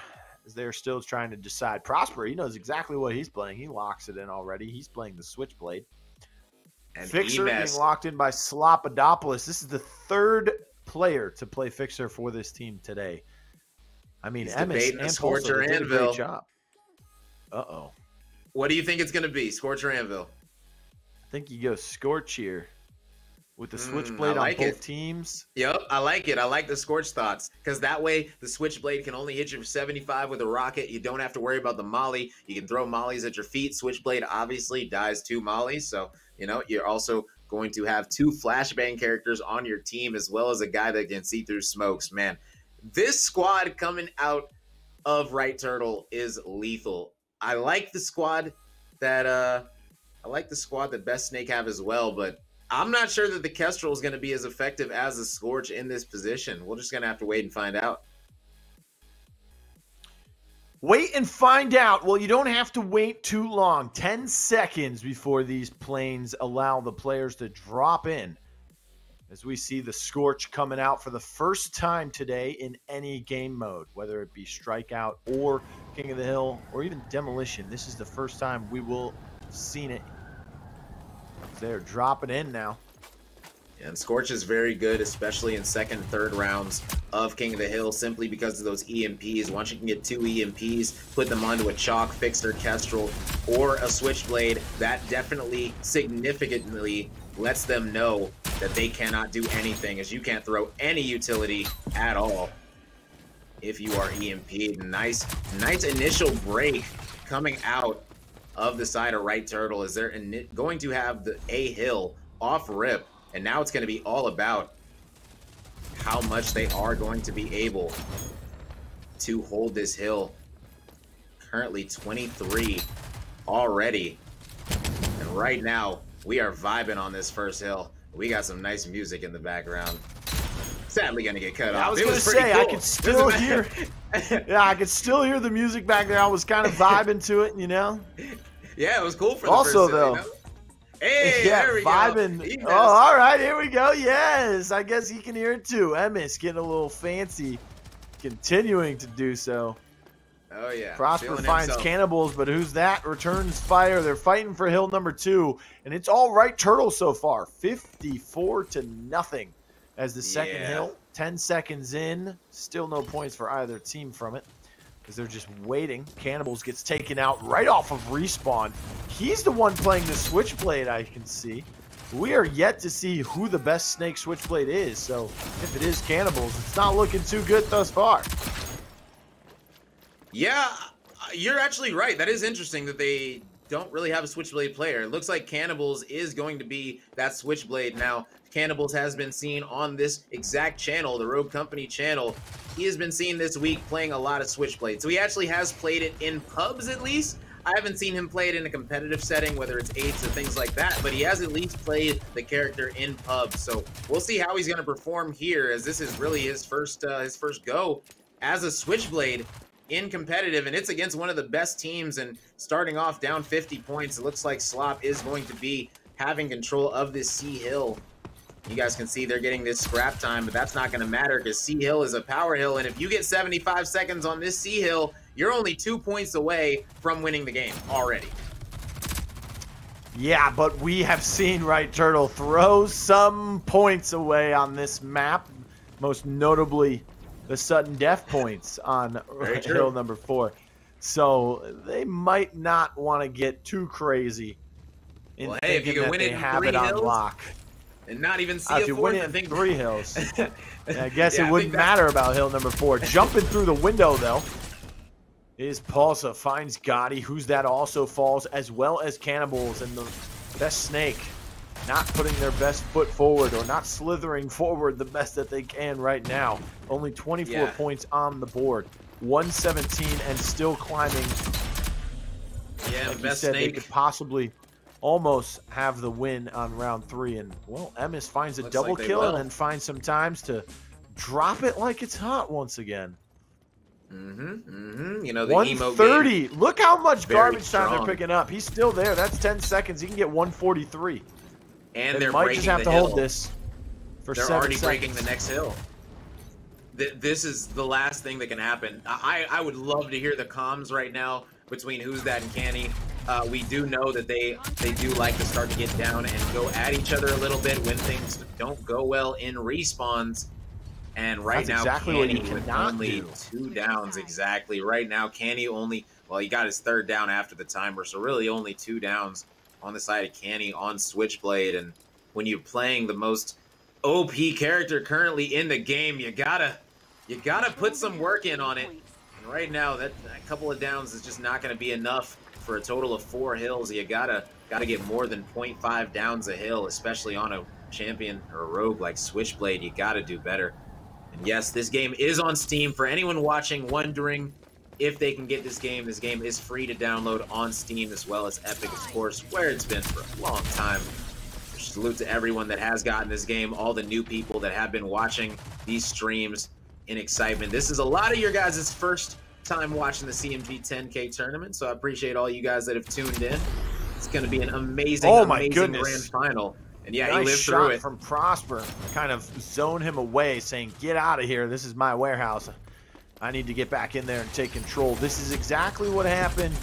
as they're still trying to decide. Prosper, he knows exactly what he's playing. He locks it in already. He's playing the Switchblade. And Fixer being locked in by Slopadopoulos. This is the third player to play Fixer for this team today. I mean, Emmis and Scorcher Pulsa did a great job. Uh-oh. What do you think it's going to be, Scorch or Anvil? I think you go Scorch here with the Switchblade on both teams. Yep, I like it. I like the Scorch thoughts because that way the Switchblade can only hit you for 75 with a rocket. You don't have to worry about the molly. You can throw mollies at your feet. Switchblade obviously dies 2 mollies, so you know you're also going to have 2 flashbang characters on your team as well as a guy that can see through smokes. Man, this squad coming out of Right Turtle is lethal. I like the squad that Best Snake have as well, but I'm not sure that the Kestrel is going to be as effective as the Scorch in this position. We're just going to have to wait and find out. Wait and find out. Well, you don't have to wait too long. 10 seconds before these planes allow the players to drop in. As we see the Scorch coming out for the first time today in any game mode, whether it be Strikeout or King of the Hill or even Demolition. This is the first time we will have seen it. They're dropping in now. And Scorch is very good, especially in second and third rounds of King of the Hill, simply because of those EMPs. Once you can get 2 EMPs, put them onto a Chalk, Fixer, Kestrel, or a Switchblade, that definitely significantly lets them know that they cannot do anything, as you can't throw any utility at all if you are EMP'd. Nice initial break coming out of the side of Right Turtle, as they're going to have the A hill off rip, and now it's going to be all about how much they are going to be able to hold this hill. Currently 23 already, and right now we are vibing on this first hill. We got some nice music in the background. Sadly gonna get cut off. I was gonna say, cool. I could still hear I could still hear the music back there. I was kind of vibing to it, you know. Yeah, it was cool for the also first though. Hill, you know? Hey, yeah, there we vibing. go. Oh, all right, here we go. Yes, I guess he can hear it too. Emmis getting a little fancy, continuing to do so. Oh yeah. Prosper finds Cannibals, but who's that? Returns fire. They're fighting for hill number 2, and it's all Right Turtle so far. 54-0 as the second hill. 10 seconds in, still no points for either team from it, because they're just waiting. Cannibals gets taken out right off of respawn. He's the one playing the Switchblade, I can see. We are yet to see who the best Snake Switchblade is, so if it is Cannibals, it's not looking too good thus far. Yeah, you're actually right. That is interesting that they don't really have a Switchblade player. It looks like Cannibals is going to be that Switchblade. Now, Cannibals has been seen on this exact channel, the Rogue Company channel. He has been seen this week playing a lot of Switchblade. So he actually has played it in pubs at least. I haven't seen him play it in a competitive setting, whether it's 8s or things like that, but he has at least played the character in pubs. So we'll see how he's going to perform here, as this is really his first go as a Switchblade in competitive, and it's against one of the best teams, and starting off down 50 points. It looks like Slop is going to be having control of this C hill. You guys can see they're getting this scrap time, but that's not going to matter because C hill is a power hill, and if you get 75 seconds on this C hill, you're only 2 points away from winning the game already. Yeah, but we have seen Right Turtle throw some points away on this map, most notably the sudden death points on hill number 4. So they might not want to get too crazy in thinking that they have it on lock. And not even see if you win it in 3 hills. I guess it wouldn't matter about hill number 4. Jumping through the window, though, is Pulsa. Finds Gotti, who's that also falls, as well as Cannibals. And the Best Snake not putting their best foot forward, or not slithering forward the best that they can right now. Only 24 points on the board. 117 and still climbing. Yeah, like Best you said, Snake. They could possibly almost have the win on round 3. And, well, Emis finds a double kill and then finds some times to drop it like it's hot once again. You know, the 130. Look how much garbage time strong. they're picking up. He's still there. That's 10 seconds. He can get 143. And they they're might breaking just have the to hill. hold this for They're 7 already seconds. breaking the next hill. This is the last thing that can happen. I would love to hear the comms right now between Who's That and Canny. We do know that they do like to start to get down and go at each other a little bit when things don't go well in respawns. And right now, exactly what you Canny with cannot only do. 2 downs. Exactly. Right now, Canny only, well, he got his 3rd down after the timer, so really only 2 downs on the side of Canny on Switchblade. And when you're playing the most OP character currently in the game, you gotta put some work in on it. And right now, that couple of downs is just not going to be enough for a total of 4 hills. You gotta get more than 0.5 downs a hill, especially on a champion or a rogue like Switchblade. You gotta do better. And yes, this game is on Steam. For anyone watching wondering if they can get this game is free to download on Steam, as well as Epic, of course, where it's been for a long time. Salute to everyone that has gotten this game, all the new people that have been watching these streams in excitement. This is a lot of your guys' first time watching the CMG 10K tournament, so I appreciate all you guys that have tuned in. It's going to be an amazing, amazing grand final. And yeah, nice he lived shot through it. From Prosper, kind of zone him away, saying, get out of here. This is my warehouse. I need to get back in there and take control. This is exactly what happened.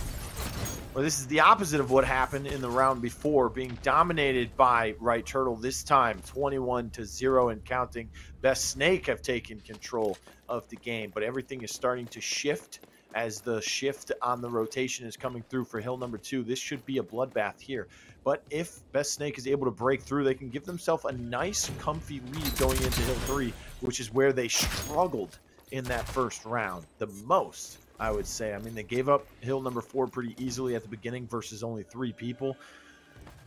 Well, this is the opposite of what happened in the round before, being dominated by Right Turtle this time, 21-0 and counting. Best Snake have taken control of the game, but everything is starting to shift as the shift on the rotation is coming through for hill number 2. This should be a bloodbath here. But if Best Snake is able to break through, they can give themselves a nice, comfy lead going into hill 3, which is where they struggled in that first round the most, I would say. I mean, they gave up hill number 4 pretty easily at the beginning versus only 3 people.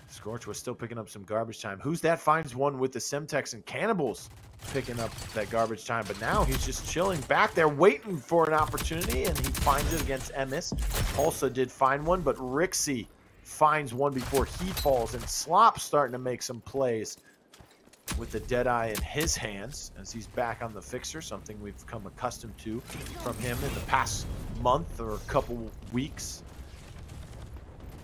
Scorch was still picking up some garbage time. Who's That finds one with the Semtex and Cannibals picking up that garbage time, but now he's just chilling back there waiting for an opportunity, and he finds it against Emis. Also did find one, but Rixie finds one before he falls, and Slop's starting to make some plays with the Deadeye in his hands as he's back on the fixer, something we've become accustomed to from him in the past month or a couple weeks.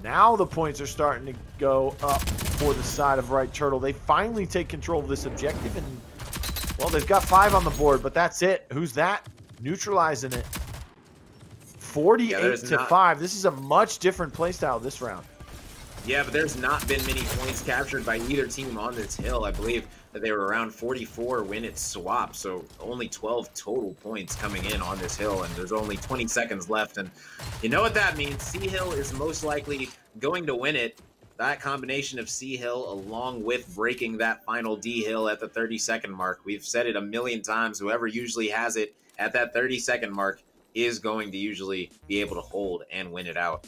Now the points are starting to go up for the side of Right Turtle. They finally take control of this objective, and, well, they've got 5 on the board, but that's it. Who's That? Neutralizing it. 48-5. This is a much different playstyle this round. Yeah, but there's not been many points captured by either team on this hill. I believe that they were around 44 when it swapped, so only 12 total points coming in on this hill, and there's only 20 seconds left. And you know what that means? C-Hill is most likely going to win it. That combination of C-Hill along with breaking that final D-Hill at the 30-second mark. We've said it a million times. Whoever usually has it at that 30-second mark is going to usually be able to hold and win it out.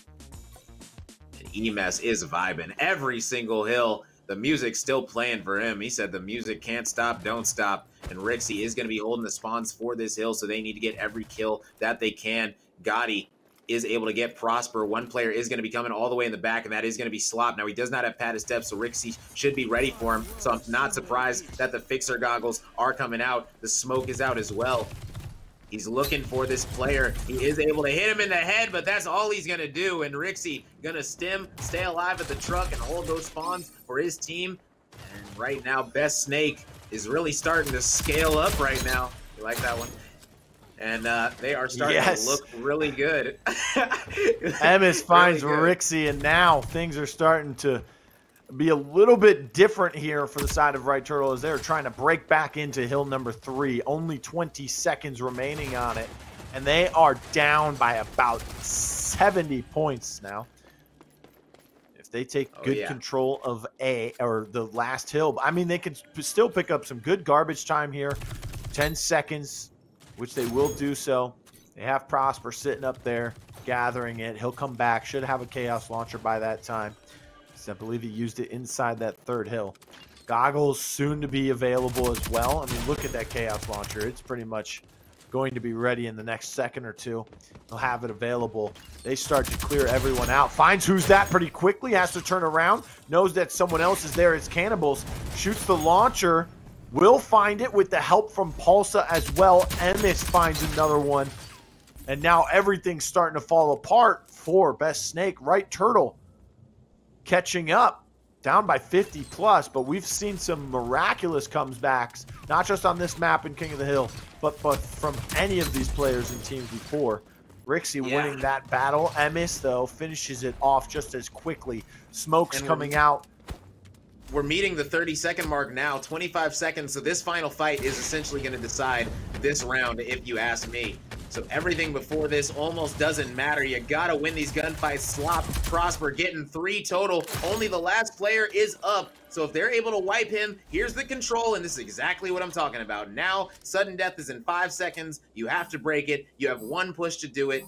Emes is vibing every single hill. The music's still playing for him. He said the music can't stop, don't stop. And Rixie is going to be holding the spawns for this hill, so they need to get every kill that they can. Gotti is able to get Prosper. One player is going to be coming all the way in the back, and that is going to be Slop. Now, he does not have padded steps, so Rixie should be ready for him. So I'm not surprised that the fixer goggles are coming out. The smoke is out as well. He's looking for this player. He is able to hit him in the head, but that's all he's going to do. And Rixie going to stim, stay alive at the truck, and hold those spawns for his team. And right now, Best Snake is really starting to scale up right now. You like that one? And they are starting to look really good. Emis finds really Rixie, and now things are starting to be a little bit different here for the side of Right Turtle as they're trying to break back into hill number 3. Only 20 seconds remaining on it, and they are down by about 70 points now. If they take good control of the last hill, I mean, they can still pick up some good garbage time here. 10 seconds, which they will do so. They have Prosper sitting up there gathering it. He'll come back, should have a Chaos Launcher by that time. I believe he used it inside that third hill. Goggles soon to be available as well. I mean, look at that Chaos Launcher. It's pretty much going to be ready in the next second or two. They'll have it available. They start to clear everyone out. Finds who's that pretty quickly. Has to turn around. Knows that someone else is there. It's Cannibals. Shoots the launcher. Will find it with the help from Pulsa as well. Emis finds another one. And now everything's starting to fall apart for Best Snake. Right Turtle catching up. Down by 50 plus, but we've seen some miraculous comebacks, not just on this map in King of the Hill, but from any of these players and teams before. Rixie winning that battle. Emis, though, finishes it off just as quickly. Smoke's coming out. We're meeting the 30-second mark now, 25 seconds, so this final fight is essentially going to decide this round, if you ask me. So everything before this almost doesn't matter. You gotta win these gunfights. Slop, Prosper getting 3 total. Only the last player is up. So if they're able to wipe him, here's the control, and this is exactly what I'm talking about. Now, sudden death is in 5 seconds. You have to break it. You have 1 push to do it.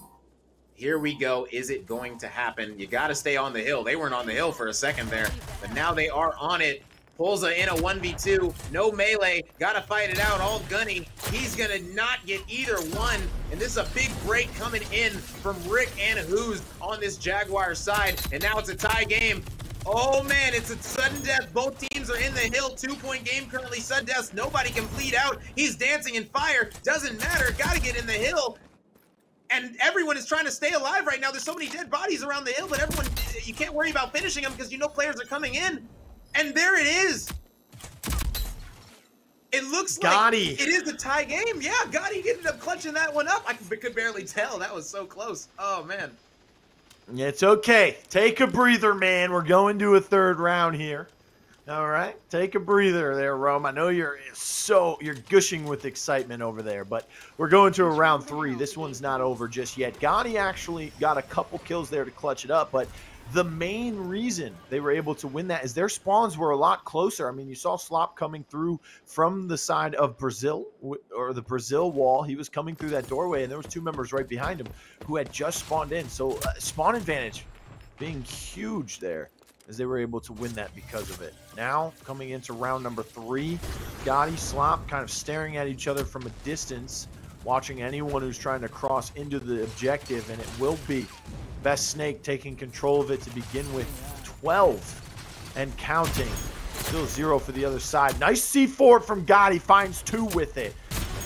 Here we go. Is it going to happen? You gotta stay on the hill. They weren't on the hill for a second there, but now they are on it. Pulsa in a 1v2, no melee, gotta fight it out, all gunny. He's gonna not get either one, and this is a big break coming in from Rick and Who's on this Jaguar side, and now it's a tie game. Oh man, it's a sudden death. Both teams are in the hill. 2-point game currently. Sudden death, nobody can bleed out. He's dancing in fire, doesn't matter, gotta get in the hill. And everyone is trying to stay alive right now. There's so many dead bodies around the hill, but everyone, you can't worry about finishing them because you know players are coming in. And there it is. It looks like it is a tie game. Yeah, Gotti ended up clutching that one up. I could barely tell. That was so close. Oh, man. It's okay. Take a breather, man. We're going to a third round here. All right. Take a breather there, Rome. I know you're gushing with excitement over there, but we're going to a round 3. This one's not over just yet. Gotti actually got a couple kills there to clutch it up, but the main reason they were able to win that is their spawns were a lot closer. I mean, you saw Slop coming through from the side of Brazil, or the Brazil wall. He was coming through that doorway, and there was 2 members right behind him who had just spawned in. So spawn advantage being huge there as they were able to win that because of it. Now, coming into round number 3, Gotti, Slop kind of staring at each other from a distance, watching anyone who's trying to cross into the objective, and it will be Best Snake taking control of it to begin with. 12 and counting. Still 0 for the other side. Nice C4 from Gotti. Finds 2 with it.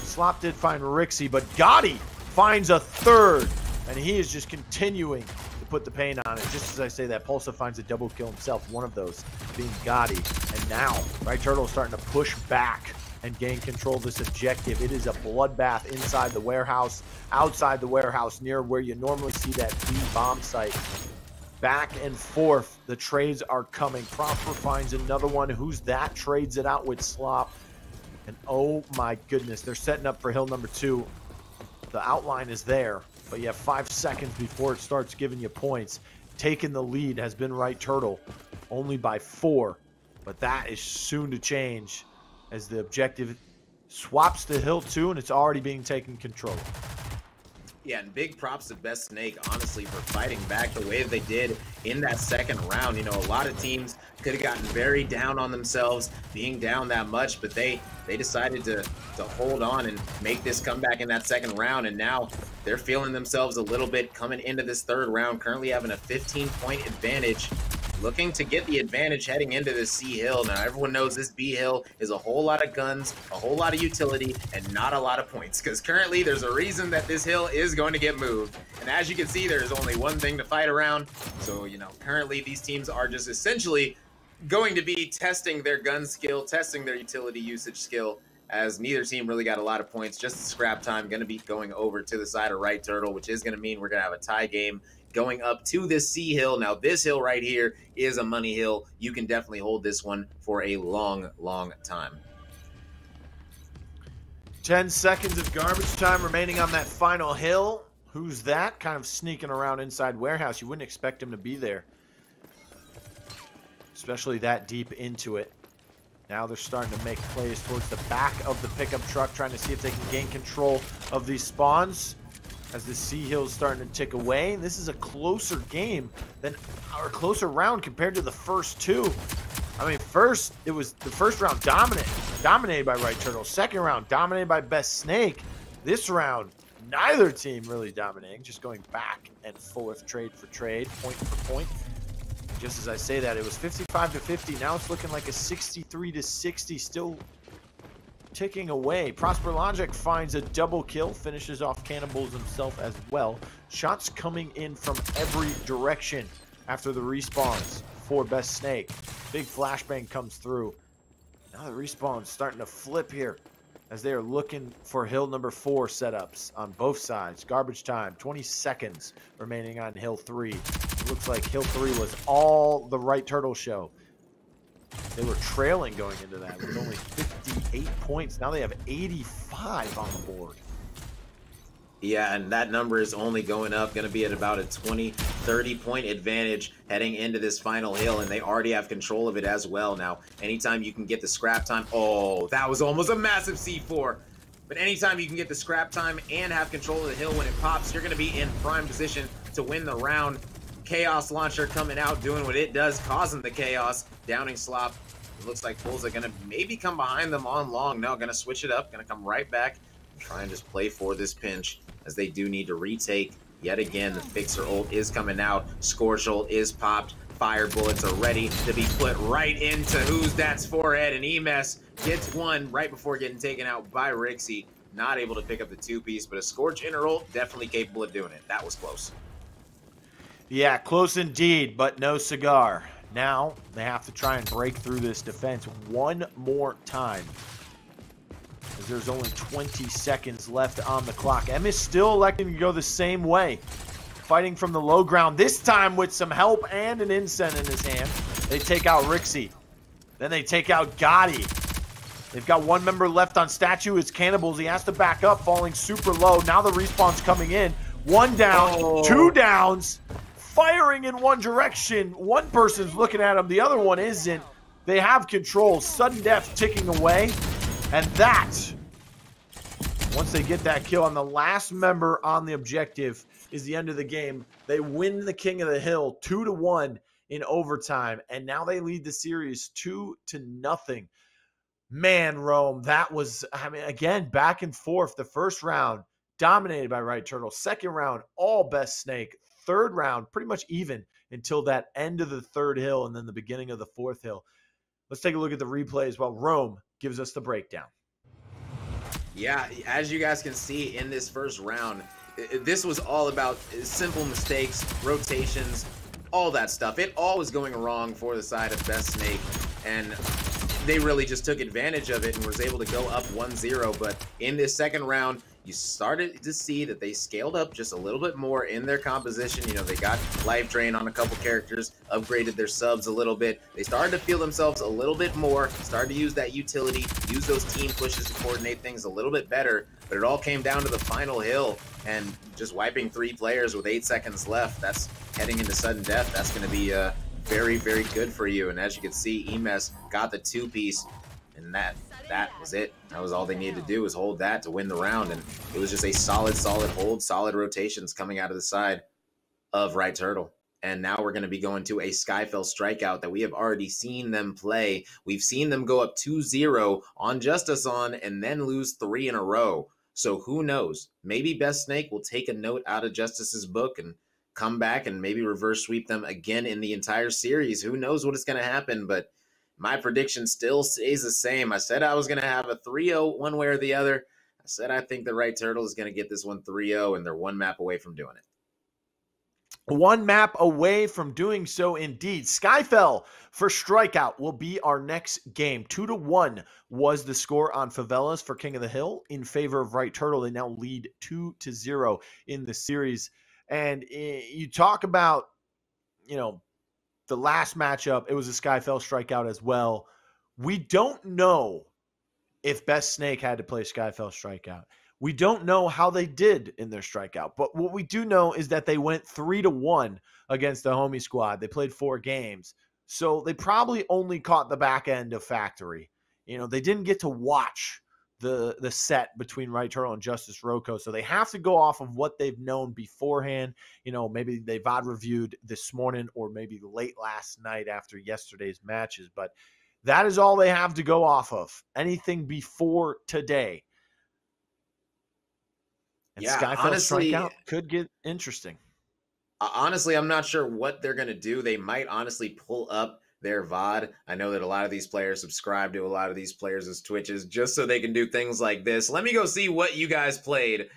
Slop did find Rixie, but Gotti finds a 3rd. And he is just continuing to put the pain on it. Just as I say that, Pulsa finds a double kill himself. One of those being Gotti. And now, Right Turtle is starting to push back and gain control of this objective. It is a bloodbath inside the warehouse, outside the warehouse, near where you normally see that B bomb site. Back and forth, the trades are coming. Prosper finds another one. Who's that? Trades it out with Slop. And oh my goodness, they're setting up for hill number 2. The outline is there, but you have 5 seconds before it starts giving you points. Taking the lead has been Right Turtle, only by 4. But that is soon to change, as the objective swaps to hill 2, and it's already being taken control. Yeah, and big props to Best Snake, honestly, for fighting back the way they did in that second round. You know, a lot of teams could have gotten very down on themselves being down that much, but they decided to hold on and make this comeback in that second round, and now they're feeling themselves a little bit coming into this third round, currently having a 15-point advantage. Looking to get the advantage heading into this C hill. Now, everyone knows this B hill is a whole lot of guns, a whole lot of utility, and not a lot of points, because currently there's a reason that this hill is going to get moved. And as you can see, there's only one thing to fight around. So, you know, currently these teams are just essentially going to be testing their gun skill, testing their utility usage skill, as neither team really got a lot of points. Just scrap time, going to be going over to the side of Right Turtle, which is going to mean we're going to have a tie game going up to this C hill. Now, this hill right here is a money hill. You can definitely hold this one for a long, long time. 10 seconds of garbage time remaining on that final hill. Who's that? Kind of sneaking around inside warehouse. You wouldn't expect him to be there, especially that deep into it. Now they're starting to make plays towards the back of the pickup truck, trying to see if they can gain control of these spawns. as the Sea Hill's starting to tick away. This is a closer game than our closer round compared to the first two. I mean, it was the first round dominated by Right Turtle. Second round dominated by Best Snake. This round, neither team really dominating, just going back and forth, trade for trade, point for point. Just as I say that, it was 55-50. Now it's looking like a 63-60, still ticking away. Prosper Logic finds a double kill, finishes off Cannibals himself as well. Shots coming in from every direction after the respawns for Best Snake. Big flashbang comes through. Now the respawn's starting to flip here as they are looking for hill number 4 setups on both sides. Garbage time, 20 seconds remaining on hill 3. It looks like hill 3 was all the Right Turtle show. They were trailing going into that with only 58 points. Now they have 85 on the board. Yeah, and that number is only going up, going to be at about a 20, 30-point advantage heading into this final hill, and they already have control of it as well. Now, anytime you can get the scrap time, oh, that was almost a massive C4. But anytime you can get the scrap time and have control of the hill when it pops, you're going to be in prime position to win the round. Chaos Launcher coming out, doing what it does, causing the chaos. Downing Slop. It looks like Bulls are going to maybe come behind them on long. No, going to switch it up, going to come right back and try and just play for this pinch, as they do need to retake. Yet again, the Fixer ult is coming out. Scorch ult is popped. Fire bullets are ready to be put right into Who's That's forehead, and Emes gets one right before getting taken out by Rixie. Not able to pick up the 2-piece, but a Scorch inner ult definitely capable of doing it. That was close. Yeah, close indeed, but no cigar. Now they have to try and break through this defense one more time, as there's only 20 seconds left on the clock. Em is still electing to go the same way, fighting from the low ground, this time with some help and an incense in his hand. They take out Rixie. Then they take out Gotti. They've got one member left on statue. It's Cannibals. He has to back up, falling super low. Now the respawn's coming in. One down, 2 downs, firing in one direction. One person's looking at him, the other one isn't. They have control. Sudden death ticking away. And that, once they get that kill on the last member on the objective, is the end of the game. They win the King of the Hill 2-1 in overtime. And now they lead the series 2-0. Man, Rome, that was, I mean, again, back and forth. The first round, dominated by Right Turtle. Second round, all Best Snake. Third round, pretty much even until that end of the third hill and then the beginning of the fourth hill. Let's take a look at the replays while Rome gives us the breakdown. Yeah, as you guys can see in this first round, this was all about simple mistakes, rotations, all that stuff. It all was going wrong for the side of Best Snake, and they really just took advantage of it and was able to go up 1-0. But in this second round, you started to see that they scaled up just a little bit more in their composition. You know, they got life drain on a couple characters, upgraded their subs a little bit. They started to feel themselves a little bit more, started to use that utility, use those team pushes to coordinate things a little bit better. But it all came down to the final hill and just wiping 3 players with 8 seconds left. That's heading into sudden death. That's going to be very, very good for you. And as you can see, Emes got the 2-piece, and that was it. That was all they needed to do, was hold that to win the round. And it was just a solid hold, solid rotations coming out of the side of Right Turtle. And now we're going to be going to a Skyfell strikeout that we have already seen them play. We've seen them go up 2-0 on Justice on and then lose 3 in a row. So who knows? Maybe Best Snake will take a note out of Justice's book and come back and maybe reverse sweep them again in the entire series. Who knows what is going to happen, but my prediction still stays the same. I said I was going to have a 3-0 one way or the other. I said I think the Right Turtle is going to get this one 3-0, and they're 1 map away from doing it. 1 map away from doing so indeed. Skyfell for strikeout will be our next game. 2-1 was the score on Favelas for King of the Hill in favor of Right Turtle. They now lead 2-0 in the series. And you talk about, you know, the last matchup, it was a Skyfell strikeout as well. We don't know if Best Snake had to play Skyfell strikeout. We don't know how they did in their strikeout. But what we do know is that they went 3-1 against the homie squad. They played 4 games. So they probably only caught the back end of Factory. You know, they didn't get to watch the set between Right Turtle and Justice Roco. So they have to go off of what they've known beforehand. You know, maybe they VOD reviewed this morning or maybe late last night after yesterday's matches. But that is all they have to go off of. Anything before today. And Yeah, Skyfell honestly, Strikeout could get interesting. Honestly, I'm not sure what they're going to do. They might honestly pull up their VOD. I know that a lot of these players subscribe to a lot of these players' Twitches just so they can do things like this. Let me go see what you guys played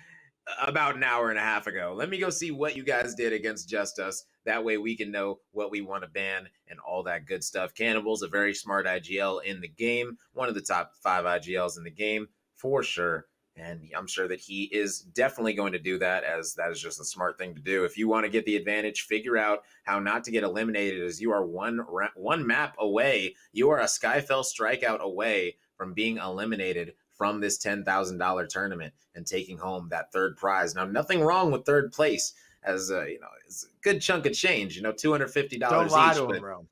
about an hour and a half ago. Let me go see what you guys did against Just Us. That way we can know what we want to ban and all that good stuff. Cannibal's a very smart IGL in the game. One of the top 5 IGLs in the game for sure. And I'm sure that he is definitely going to do that, as that is just a smart thing to do. If you want to get the advantage, figure out how not to get eliminated, as you are one map away. You are a Skyfell Strikeout away from being eliminated from this $10,000 tournament and taking home that third prize. Now, nothing wrong with third place, as you know, it's a good chunk of change. You know, $250 Don't lie each, to but him, bro.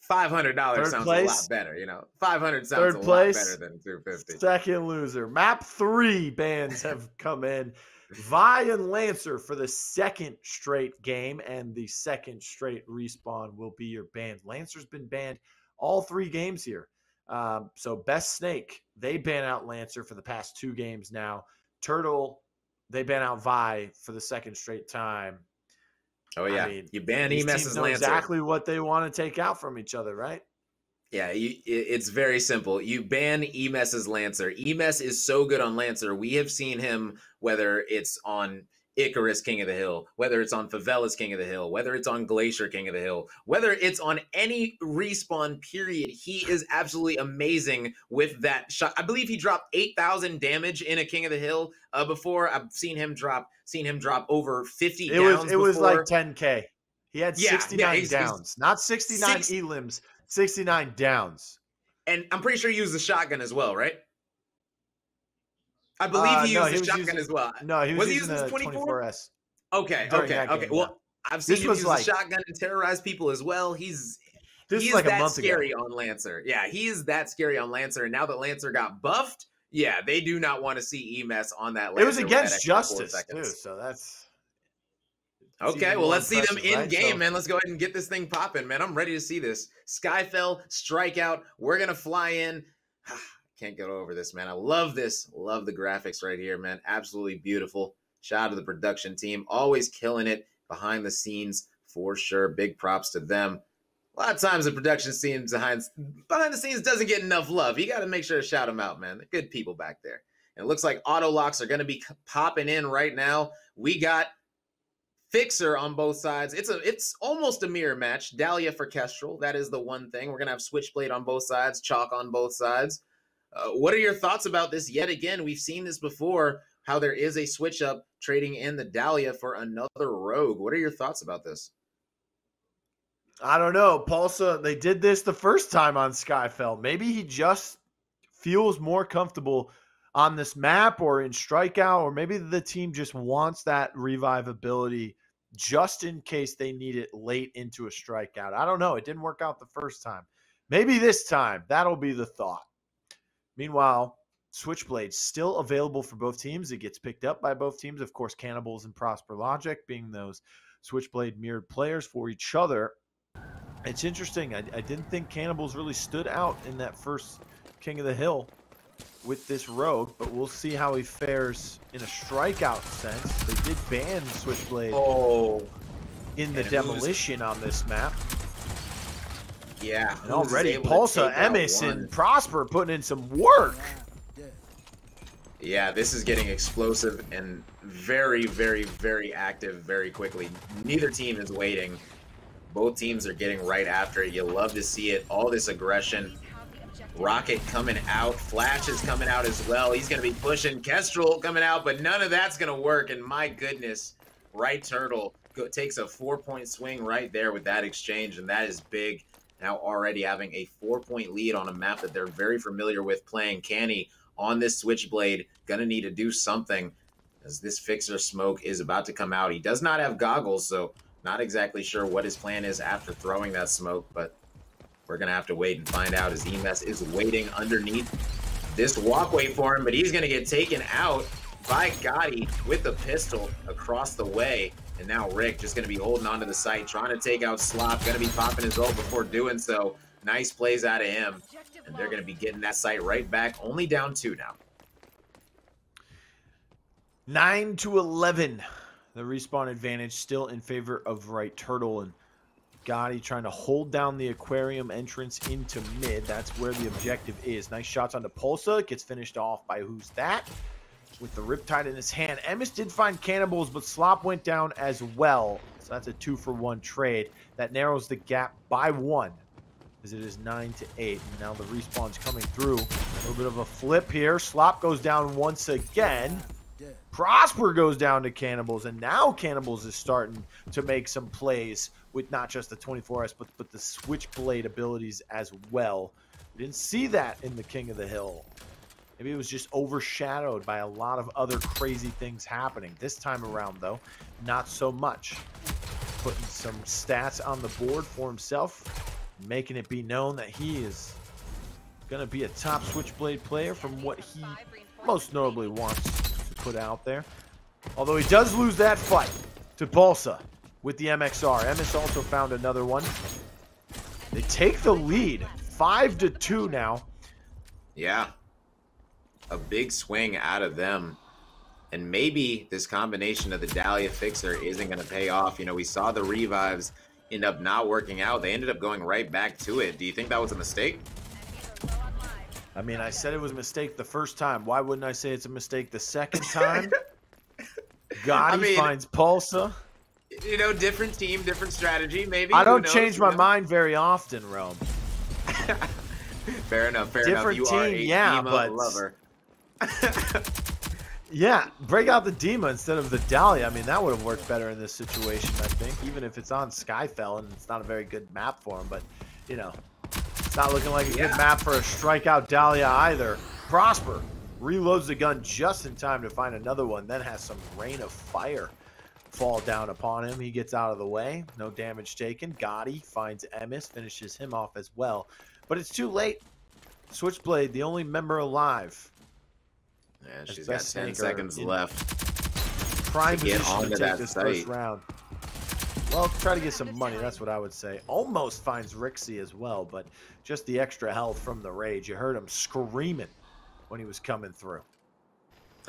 $500 sounds a lot better. You know, 500 sounds a lot better than 250. Second loser. Map 3 bans have come in. Vi and Lancer for the second straight game, and the second straight respawn will be your ban. Lancer's been banned all 3 games here. So Best Snake, they ban out Lancer for the past 2 games now. Turtle, they ban out Vi for the second straight time. Oh yeah, I mean, you ban these EMS teams as know Lancer. exactly what they want to take out from each other, right? Yeah, it's very simple. You ban EMS as Lancer. EMS is so good on Lancer. We have seen him, whether it's on Icarus King of the Hill, whether it's on Favelas King of the Hill, whether it's on Glacier King of the Hill, whether it's on any respawn period. He is absolutely amazing with that shot. I believe he dropped 8,000 damage in a King of the Hill before. I've seen him drop over 50 downs. It was like 10K. He had 69 downs, he's, not 69 elims, 69 downs. And I'm pretty sure he used the shotgun as well, right? I believe he used the shotgun as well. No, he was using the 24S. Okay. Well, I've seen him use the shotgun and terrorize people as well. He's that scary on Lancer. Yeah, he is that scary on Lancer. And now that Lancer got buffed, yeah, they do not want to see EMS on that Lancer. It was against Justice, too, so that's... Okay, well, let's see them in game, man. Let's go ahead and get this thing popping, man. I'm ready to see this. Skyfell, Strikeout. We're going to fly in. Can't get over this, man. I love this. Love the graphics right here, man. Absolutely beautiful. Shout out to the production team. Always killing it behind the scenes for sure. Big props to them. A lot of times the production team behind the scenes doesn't get enough love. You got to make sure to shout them out, man. They're good people back there. And it looks like auto locks are going to be popping in right now. We got Fixer on both sides. It's almost a mirror match. Dahlia for Kestrel. That is the one thing. We're going to have Switchblade on both sides, Chalk on both sides. What are your thoughts about this? Yet again, we've seen this before, how there is a switch up trading in the Dahlia for another Rogue. What are your thoughts about this? I don't know. Pulsa, they did this the first time on Skyfell. Maybe he just feels more comfortable on this map or in Strikeout, or maybe the team just wants that revive ability just in case they need it late into a Strikeout. I don't know. It didn't work out the first time. Maybe this time. That'll be the thought. Meanwhile, Switchblade still available for both teams. It gets picked up by both teams. Of course, Cannibals and Prosper Logic being those Switchblade mirrored players for each other. It's interesting. I didn't think Cannibals really stood out in that first King of the Hill with this Rogue, but we'll see how he fares in a Strikeout sense. They did ban Switchblade in the demolition on this map. Yeah. And already Pulsa, Emis, and Prosper putting in some work. Yeah, this is getting explosive and very, very, very active very quickly. Neither team is waiting. Both teams are getting right after it. You love to see it. All this aggression. Rocket coming out. Flash is coming out as well. He's going to be pushing. Kestrel coming out, but none of that's going to work. And my goodness, Right Turtle takes a 4-point swing right there with that exchange, and that is big. Now already having a 4-point lead on a map that they're very familiar with playing. Canny on this Switchblade, gonna need to do something as this Fixer smoke is about to come out. He does not have goggles, so not exactly sure what his plan is after throwing that smoke, but we're gonna have to wait and find out as EMS is waiting underneath this walkway for him, but he's going to get taken out by Gotti with the pistol across the way. And now Rick just going to be holding onto the site, trying to take out Slop, going to be popping his ult before doing so. Nice plays out of him, and they're going to be getting that site right back, only down 2 now. 9-11. The respawn advantage still in favor of Right Turtle, and Gotti trying to hold down the aquarium entrance into mid. That's where the objective is. Nice shots onto Pulsa. Gets finished off by Who's That with the Riptide in his hand. Emis did find cannibals, but Slop went down as well. So that's a 2-for-1 trade. That narrows the gap by 1 as it is 9-8. And now the respawn's coming through. A little bit of a flip here. Slop goes down once again. Prosper goes down to Cannibals, and now Cannibals is starting to make some plays with not just the 24S, but the Switchblade abilities as well. We didn't see that in the King of the Hill. Maybe it was just overshadowed by a lot of other crazy things happening. This time around, though, not so much. Putting some stats on the board for himself, making it be known that he is going to be a top Switchblade player from what he most notably wants to put out there. Although he does lose that fight to Balsa with the MXR. Emis also found another one. They take the lead, 5-2 now. Yeah. A big swing out of them. And maybe this combination of the Dahlia Fixer isn't going to pay off. You know, we saw the revives end up not working out. They ended up going right back to it. Do you think that was a mistake? I mean, I said it was a mistake the first time. Why wouldn't I say it's a mistake the second time? Gotti finds Pulsa. You know, different team, different strategy, maybe. I don't change my mind very often, Rome. Fair enough, fair different enough. You are team, a yeah, Dima but lover. Yeah, break out the Dima instead of the Dahlia. I mean, that would have worked better in this situation, I think, even if it's on Skyfell and it's not a very good map for him. But, you know, it's not looking like a good map for a strikeout Dahlia either. Prosper reloads the gun just in time to find another one, then has some rain of fire fall down upon him. He gets out of the way. No damage taken. Gotti finds Emis, finishes him off as well. But it's too late. Switchblade, the only member alive. Yeah, she's got 10 seconds left. Prime to get position onto to take that this site. first round. Well, try to get some money. That's what I would say. Almost finds Rixie as well, but just the extra health from the rage. You heard him screaming when he was coming through.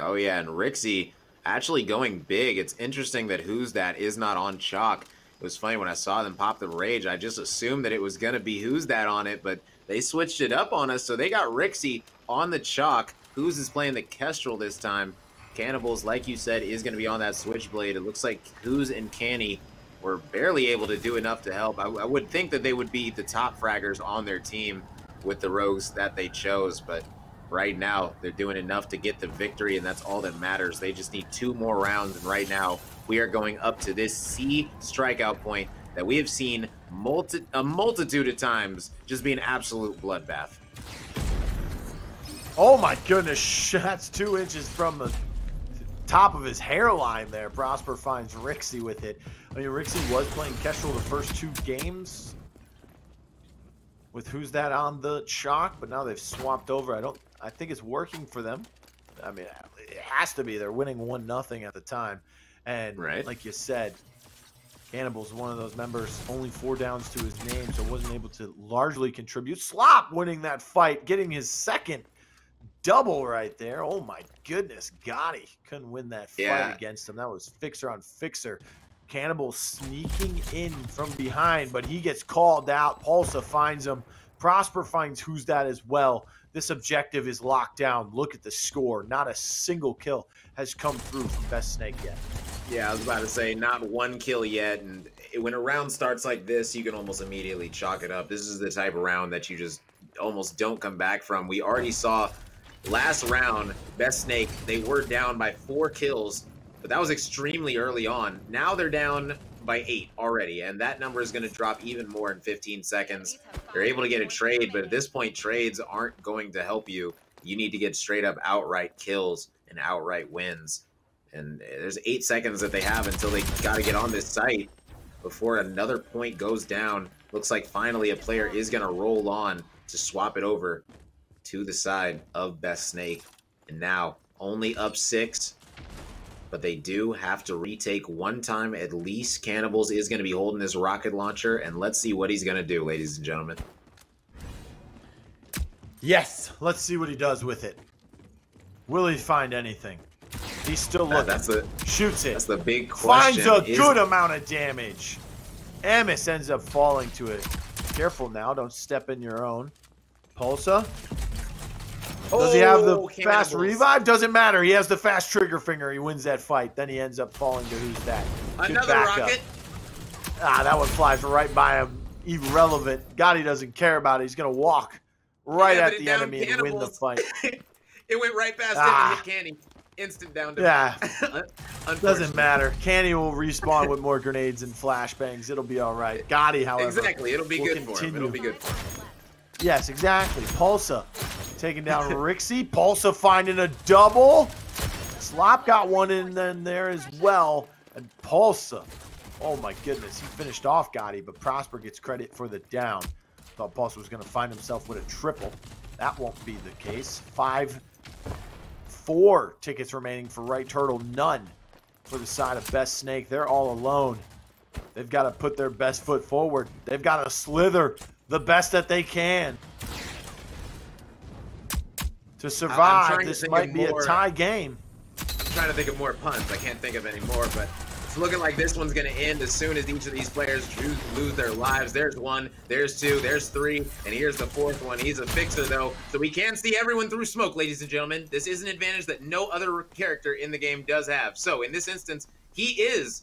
Oh, yeah, and Rixie actually going big. It's interesting that Who's That is not on Chalk. It was funny when I saw them pop the rage. I just assumed that it was going to be Who's That on it, but they switched it up on us, so they got Rixie on the Chalk. Who's is playing the Kestrel this time. Cannibals, like you said, is going to be on that Switchblade. It looks like Who's and Canny were barely able to do enough to help. I would think that they would be the top fraggers on their team with the rogues that they chose, but right now they're doing enough to get the victory, and that's all that matters. They just need 2 more rounds, and right now we are going up to this C strikeout point that we have seen a multitude of times just be an absolute bloodbath. Oh my goodness, that's 2 inches from the top of his hairline there. Prosper finds Rixie with it. I mean, Rixie was playing Kestrel the first 2 games with Who's That on the Chalk, but now they've swapped over. I think it's working for them. I mean, it has to be. They're winning 1-0 at the time. And like you said, Cannibal's one of those members, only 4 downs to his name, so wasn't able to largely contribute. Slop winning that fight, getting his second double right there. Oh my goodness, Gotti couldn't win that fight against him. That was fixer on fixer. Cannibal sneaking in from behind, but he gets called out. Pulsa finds him. Prosper finds Who's That as well. This objective is locked down. Look at the score. Not a single kill has come through from Best Snake yet. Yeah, I was about to say, not 1 kill yet, and when a round starts like this, you can almost immediately chalk it up. This is the type of round that you just almost don't come back from. We already saw last round, Best Snake, they were down by 4 kills, but that was extremely early on. Now they're down by 8 already, and that number is going to drop even more in 15 seconds. They're able to get a trade, but at this point, trades aren't going to help you. You need to get straight up outright kills and outright wins. And there's 8 seconds that they have until they got to get on this site before another point goes down. Looks like finally a player is going to roll on to swap it over to the side of Best Snake. And now only up 6, but they do have to retake one time at least. Cannibals is going to be holding this rocket launcher, and let's see what he's going to do, ladies and gentlemen. Yes, let's see what he does with it. Will he find anything? He's still looking. Shoots it. That's the big question. Finds a good amount of damage. Amos ends up falling to it. Careful now, don't step in your own. Pulsa. Does he have the fast revive? Doesn't matter. He has the fast trigger finger. He wins that fight. Then he ends up falling to who's that? Another rocket. Ah, that one flies right by him. Irrelevant. God, he doesn't care about it. He's going to walk right at the enemy and win the fight. It went right past him and hit Canny. Instant down to Doesn't matter. Canny will respawn with more grenades and flashbangs. It'll be all right. Gotti, however. Exactly. It'll be good for him. It'll be good for him. Yes, exactly. Pulsa taking down Rixie. Pulsa finding a double. Slop got one in there as well. And Pulsa, oh my goodness, he finished off Gotti, but Prosper gets credit for the down. Thought Pulsa was going to find himself with a triple. That won't be the case. 4 tickets remaining for Right Turtle. None for the side of Best Snake. They're all alone. They've got to put their best foot forward. They've got to slither the best that they can to survive. This might be a tie game. I'm trying to think of more puns. I can't think of any more, but it's looking like this one's going to end as soon as each of these players lose their lives. There's 1, there's 2, there's 3, and here's the 4th one. He's a fixer, though, so we can see everyone through smoke, ladies and gentlemen. This is an advantage that no other character in the game does have. So in this instance, he is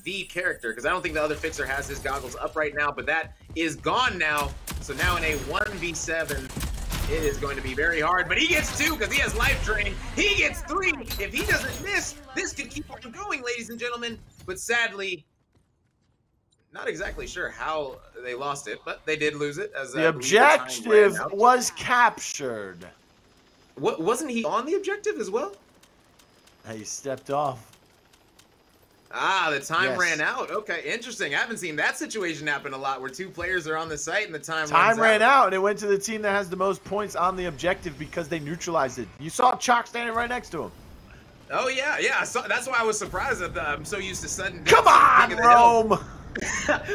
the character, because I don't think the other fixer has his goggles up right now, but that is gone now. So now in a 1v7, it is going to be very hard, but he gets 2 because he has life drain. He gets 3. If he doesn't miss, this could keep on going, ladies and gentlemen. But sadly, not exactly sure how they lost it, but they did lose it. As the objective was captured. What, wasn't he on the objective as well? He stepped off. Ah, the time ran out. Okay, interesting. I haven't seen that situation happen a lot where 2 players are on the site and the time ran out, and it went to the team that has the most points on the objective because they neutralized it. You saw Chalk standing right next to him. Oh, yeah. I saw, that's why I was surprised that I'm so used to sudden deaths. Come on, Rome!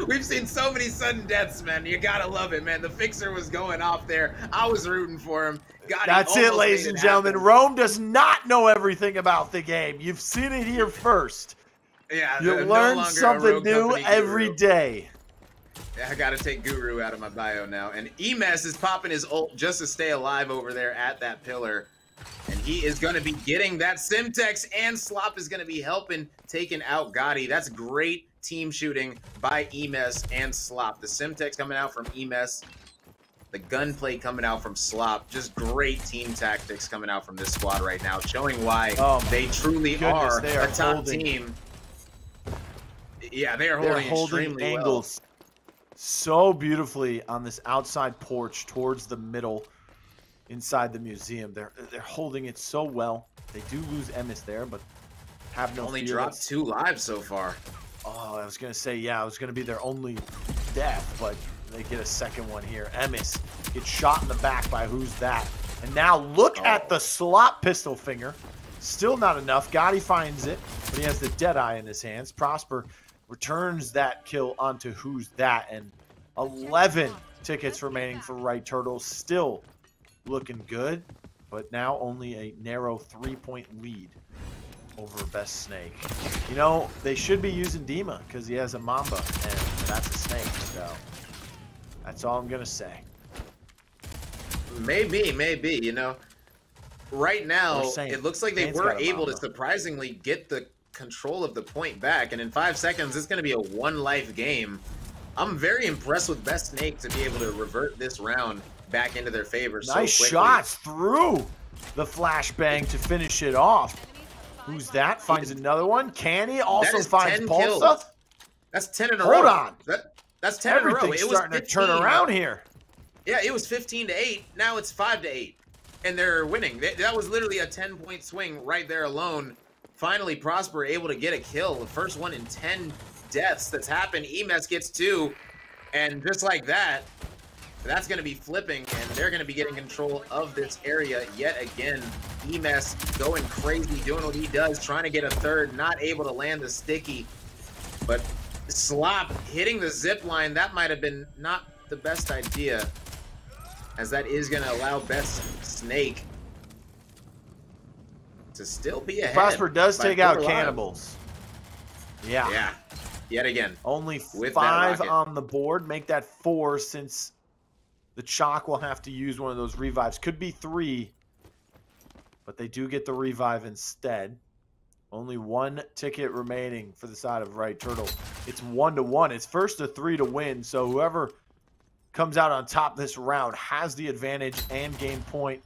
We've seen so many sudden deaths, man. You gotta love it, man. The fixer was going off there. I was rooting for him. That's it, ladies and gentlemen. Rome does not know everything about the game. You've seen it here first. Yeah, you learn something new every day. Yeah, I gotta take Guru out of my bio now. And Emes is popping his ult just to stay alive over there at that pillar. And he is going to be getting that Simtex, and Slop is going to be helping taking out Gotti. That's great team shooting by Emes and Slop. The Simtex coming out from Emes. The gunplay coming out from Slop. Just great team tactics coming out from this squad right now, showing why they truly are a top team. Yeah, they are holding extremely angles so beautifully on this outside porch towards the middle inside the museum. They're holding it so well. They do lose Emis there, but have no only fear. Dropped 2 lives so far. Oh, I was going to say, yeah, it was going to be their only death, but they get a second one here. Emis gets shot in the back by who's that. And now look at the Slop pistol finger. Still not enough. Gotti finds it, but he has the Deadeye in his hands. Prosper returns that kill onto who's that, and 11 tickets remaining for Right Turtle. Still looking good, but now only a narrow 3-point lead over Best Snake. You know, they should be using Dima because he has a Mamba, and that's a snake, so that's all I'm going to say. Maybe, you know. Right now, it looks like they were able to surprisingly get the control of the point back, and in 5 seconds, it's going to be a 1-life game. I'm very impressed with Best Snake to be able to revert this round back into their favor so quickly. Nice shots through the flashbang to finish it off. Who's that? Finds another one. Canny also finds Pulsa. That's 10 in a row. Hold on. That's 10 in a row. Everything's starting to turn around here. Yeah, it was 15-8. Now it's 5-8. And they're winning. That was literally a 10-point swing right there alone. Finally, Prosper able to get a kill. The first one in 10 deaths that's happened. Emes gets 2. And just like that, That's going to be flipping, and they're going to be getting control of this area yet again. Emes going crazy, doing what he does, trying to get a third, not able to land the sticky. But Slop hitting the zip line, that might have been not the best idea, as that is going to allow Best Snake to still be ahead. Prosper does take out Cannibals. Yeah, yet again. Only 5 on the board. Make that 4 since the Chalk will have to use one of those revives. Could be 3, but they do get the revive instead. Only 1 ticket remaining for the side of Right Turtle. It's 1-1. It's first to 3 to win, so whoever comes out on top this round has the advantage and game point.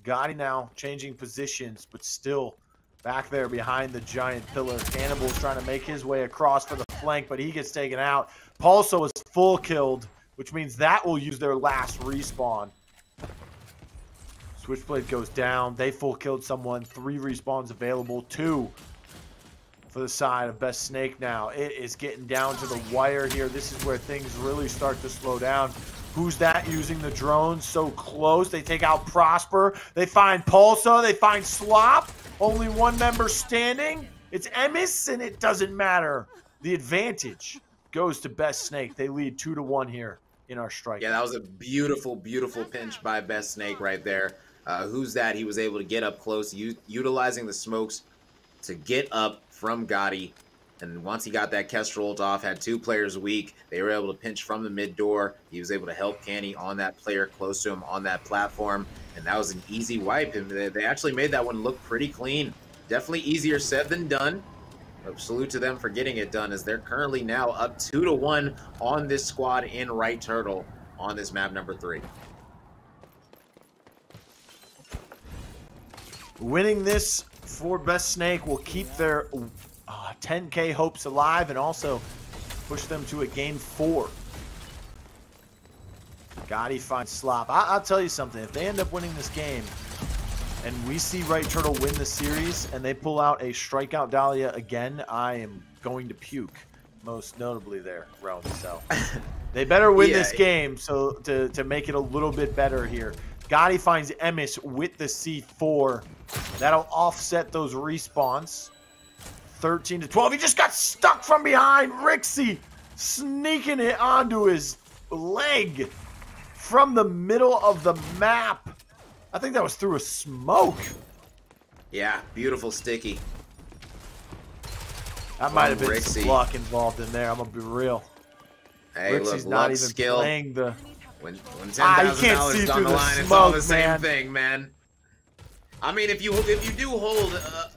Gotti now changing positions, but still back there behind the giant pillar. Cannibal's trying to make his way across for the flank, but he gets taken out. Pulso is full killed, which means that will use their last respawn. Switchblade goes down. They full killed someone. 3 respawns available. 2 for the side of Best Snake now. It is getting down to the wire here. This is where things really start to slow down. Who's that using the drones so close? They take out Prosper. They find Pulso. They find Slop. Only 1 member standing. It's Emis, and it doesn't matter. The advantage goes to Best Snake. They lead 2-1 here in our strike. Yeah, that was a beautiful, beautiful pinch by Best Snake right there. Who's that? He was able to get up close, utilizing the smokes to get up from Gotti. And once he got that Kestrel off, had 2 players weak. They were able to pinch from the mid door. He was able to help Canny on that player close to him on that platform. And that was an easy wipe. And they actually made that one look pretty clean. Definitely easier said than done. But salute to them for getting it done, as they're currently now up 2-1 on this squad in Right Turtle on this map number 3. Winning this for Best Snake will keep their 10K hopes alive and also push them to a game 4. Gotti finds Slop. I'll tell you something. If they end up winning this game and we see Right Turtle win the series and they pull out a strikeout Dahlia again, I am going to puke, most notably there, Rome. So they better win this game so to make it a little bit better here. Gotti finds Emis with the C4. That'll offset those respawns. 13-12. He just got stuck from behind. Rixie sneaking it onto his leg from the middle of the map. I think that was through a smoke. Yeah, beautiful sticky. That might have been some luck involved in there. I'm going to be real. Hey, Rixie's look, not luck, even skill. playing the... When $10,000 is on the line, it's all the same thing, man. I mean, if you do hold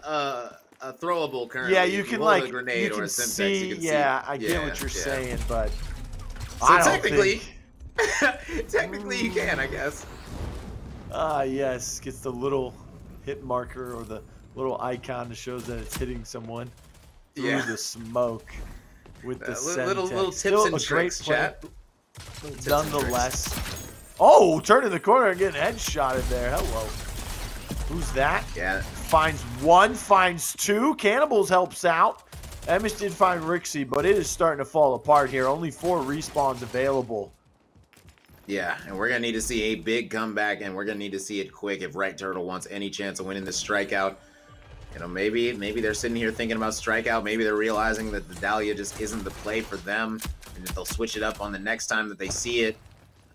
a throwable currently, yeah, you can like a grenade or a Simtex, see, you can yeah, see. I get what you're saying, but so I don't technically, think... technically you can, I guess. Yes, gets the little hit marker or the little icon that shows that it's hitting someone through the smoke with the little tips and tricks, chat. Nonetheless. Oh, turning the corner and getting headshotted there. Hello. Who's that? Yeah. Finds 1, finds 2. Cannibals helps out. Emis did find Rixie, but it is starting to fall apart here. Only 4 respawns available. Yeah, and we're going to need to see a big comeback, and we're going to need to see it quick if Right Turtle wants any chance of winning this strikeout. You know, maybe they're sitting here thinking about strikeout. Maybe they're realizing that the Dahlia just isn't the play for them, and that they'll switch it up on the next time that they see it.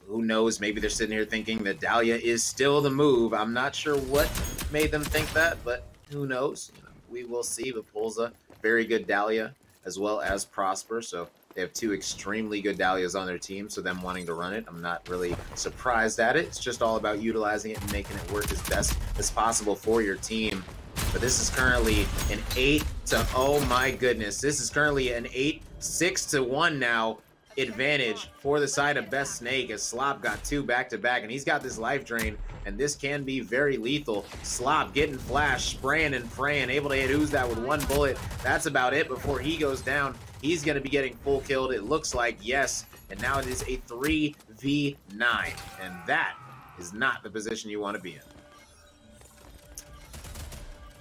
Who knows? Maybe they're sitting here thinking that Dahlia is still the move. I'm not sure what made them think that, but who knows? You know, we will see. But Pulsa, very good Dahlia, as well as Prosper. So they have 2 extremely good Dahlias on their team, so them wanting to run it, I'm not really surprised at it. It's just all about utilizing it and making it work as best as possible for your team. But this is currently an 8 to, oh my goodness, this is currently an 6-1 now advantage for the side of Best Snake, as Slop got 2 back-to-back, and he's got this life drain, and this can be very lethal. Slop getting flash, spraying and fraying, able to hit Who's That with 1 bullet. That's about it before he goes down. He's going to be getting full killed, it looks like, yes, and now it is a 3v9, and that is not the position you want to be in.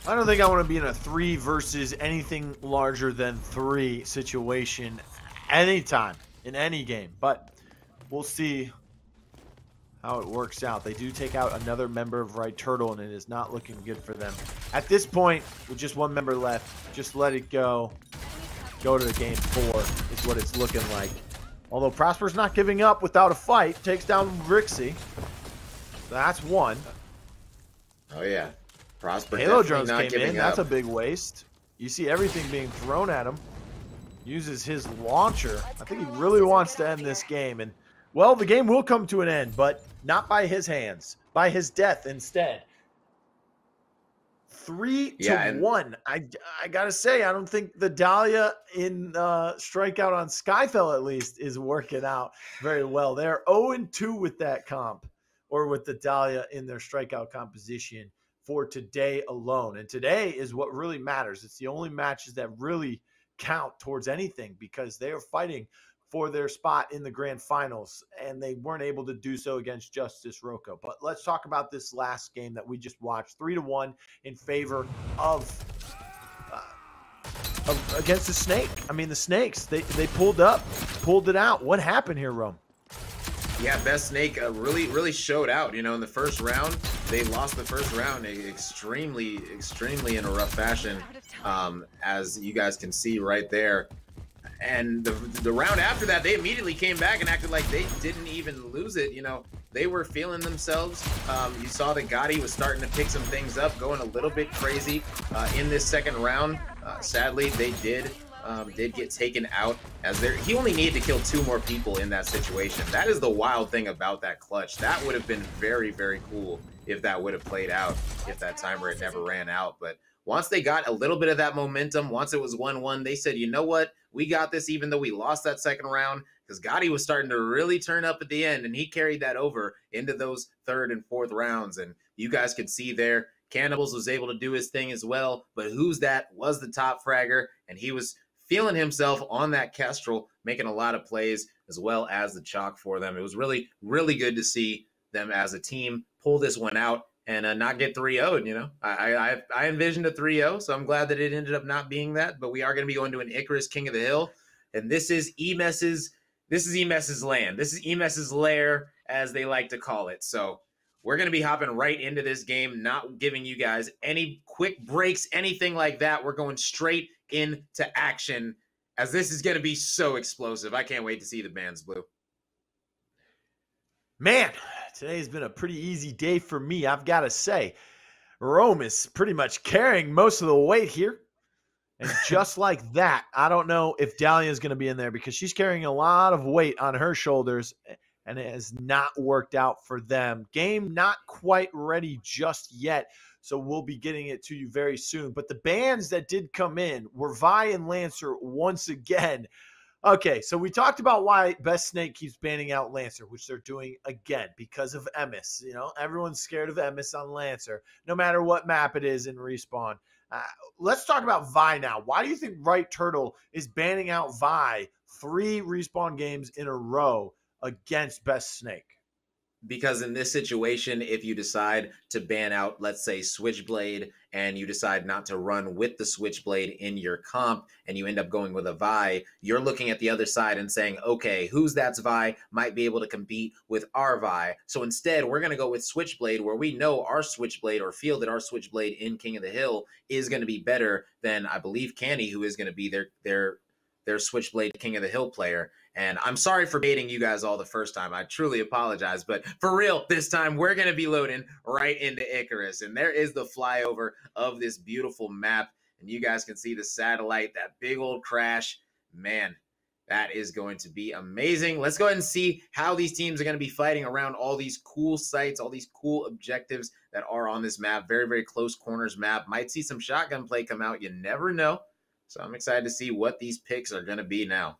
I don't think I want to be in a 3 versus anything larger than 3 situation anytime in any game, but we'll see how it works out. They do take out another member of Right Turtle, and it is not looking good for them. At this point, with just one member left, just let it go. Go to the game 4 is what it's looking like. Although Prosper's not giving up without a fight. Takes down Rixie. That's one. Oh, yeah. Prosper Halo definitely drones not came giving in. up. That's a big waste. You see everything being thrown at him. Uses his launcher. I think he really wants to end this game. And, well, the game will come to an end, but not by his hands. By his death instead. 3-1. I gotta say, I don't think the Dahlia in strikeout on Skyfell at least is working out very well. They're 0-2 with that comp, or with the Dahlia in their strikeout composition for today alone. And today is what really matters. It's the only matches that really count towards anything, because they are fighting for their spot in the grand finals, and they weren't able to do so against Justice Roco. But let's talk about this last game that we just watched. 3-1 in favor of against the Snake. I mean, the Snakes, they pulled it out. What happened here, Rome? Yeah, Best Snake really showed out. You know, in the first round, they lost the first round extremely in a rough fashion, as you guys can see right there. And the round after that, they immediately came back and acted like they didn't even lose it. You know, they were feeling themselves. You saw that Gotti was starting to pick some things up, going a little bit crazy in this second round. Sadly, they did get taken out, as he only needed to kill 2 more people in that situation. That is the wild thing about that clutch. That would have been very, very cool if that would have played out, if that timer had never ran out. But once they got a little bit of that momentum, once it was 1-1, they said, you know what? We got this, even though we lost that second round, because Gotti was starting to really turn up at the end, and he carried that over into those third and fourth rounds. And you guys could see there, Cannibals was able to do his thing as well, but Who's That was the top fragger, and he was feeling himself on that Kestrel, making a lot of plays, as well as the chalk for them. It was really, really good to see them as a team pull this one out and not get 3-0'd, you know. I envisioned a 3-0, so I'm glad that it ended up not being that. But we are going to be going to an Icarus King of the Hill, and this is Emes's land. This is Emes's lair, as they like to call it. So we're going to be hopping right into this game, not giving you guys any quick breaks, anything like that. We're going straight into action, as this is going to be so explosive. I can't wait to see the bands, Blue. Man, today's been a pretty easy day for me, I've got to say. Rome is pretty much carrying most of the weight here. And just like that, I don't know if Dahlia is going to be in there, because she's carrying a lot of weight on her shoulders, and it has not worked out for them. Game not quite ready just yet, so we'll be getting it to you very soon. But the bans that did come in were Vi and Lancer once again. Okay, so we talked about why Best Snake keeps banning out Lancer, which they're doing again because of Emis. You know, everyone's scared of Emis on Lancer, no matter what map it is in Respawn. Let's talk about Vi now. Why do you think Right Turtle is banning out Vi 3 Respawn games in a row against Best Snake? Because in this situation, if you decide to ban out, let's say, Switchblade, and you decide not to run with the Switchblade in your comp, and you end up going with a Vi, you're looking at the other side and saying, okay, Who's That's Vi might be able to compete with our Vi. So instead, we're going to go with Switchblade, where we know our Switchblade, or feel that our Switchblade in King of the Hill is going to be better than, I believe, Canny, who is going to be their Switchblade King of the Hill player. And I'm sorry for baiting you guys all the first time. I truly apologize. But for real, this time we're going to be loading right into Icarus. And there is the flyover of this beautiful map. And you guys can see the satellite, that big old crash. Man, that is going to be amazing. Let's go ahead and see how these teams are going to be fighting around all these cool sites, all these cool objectives that are on this map. Very, very close corners map. Might see some shotgun play come out. You never know. So I'm excited to see what these picks are going to be now.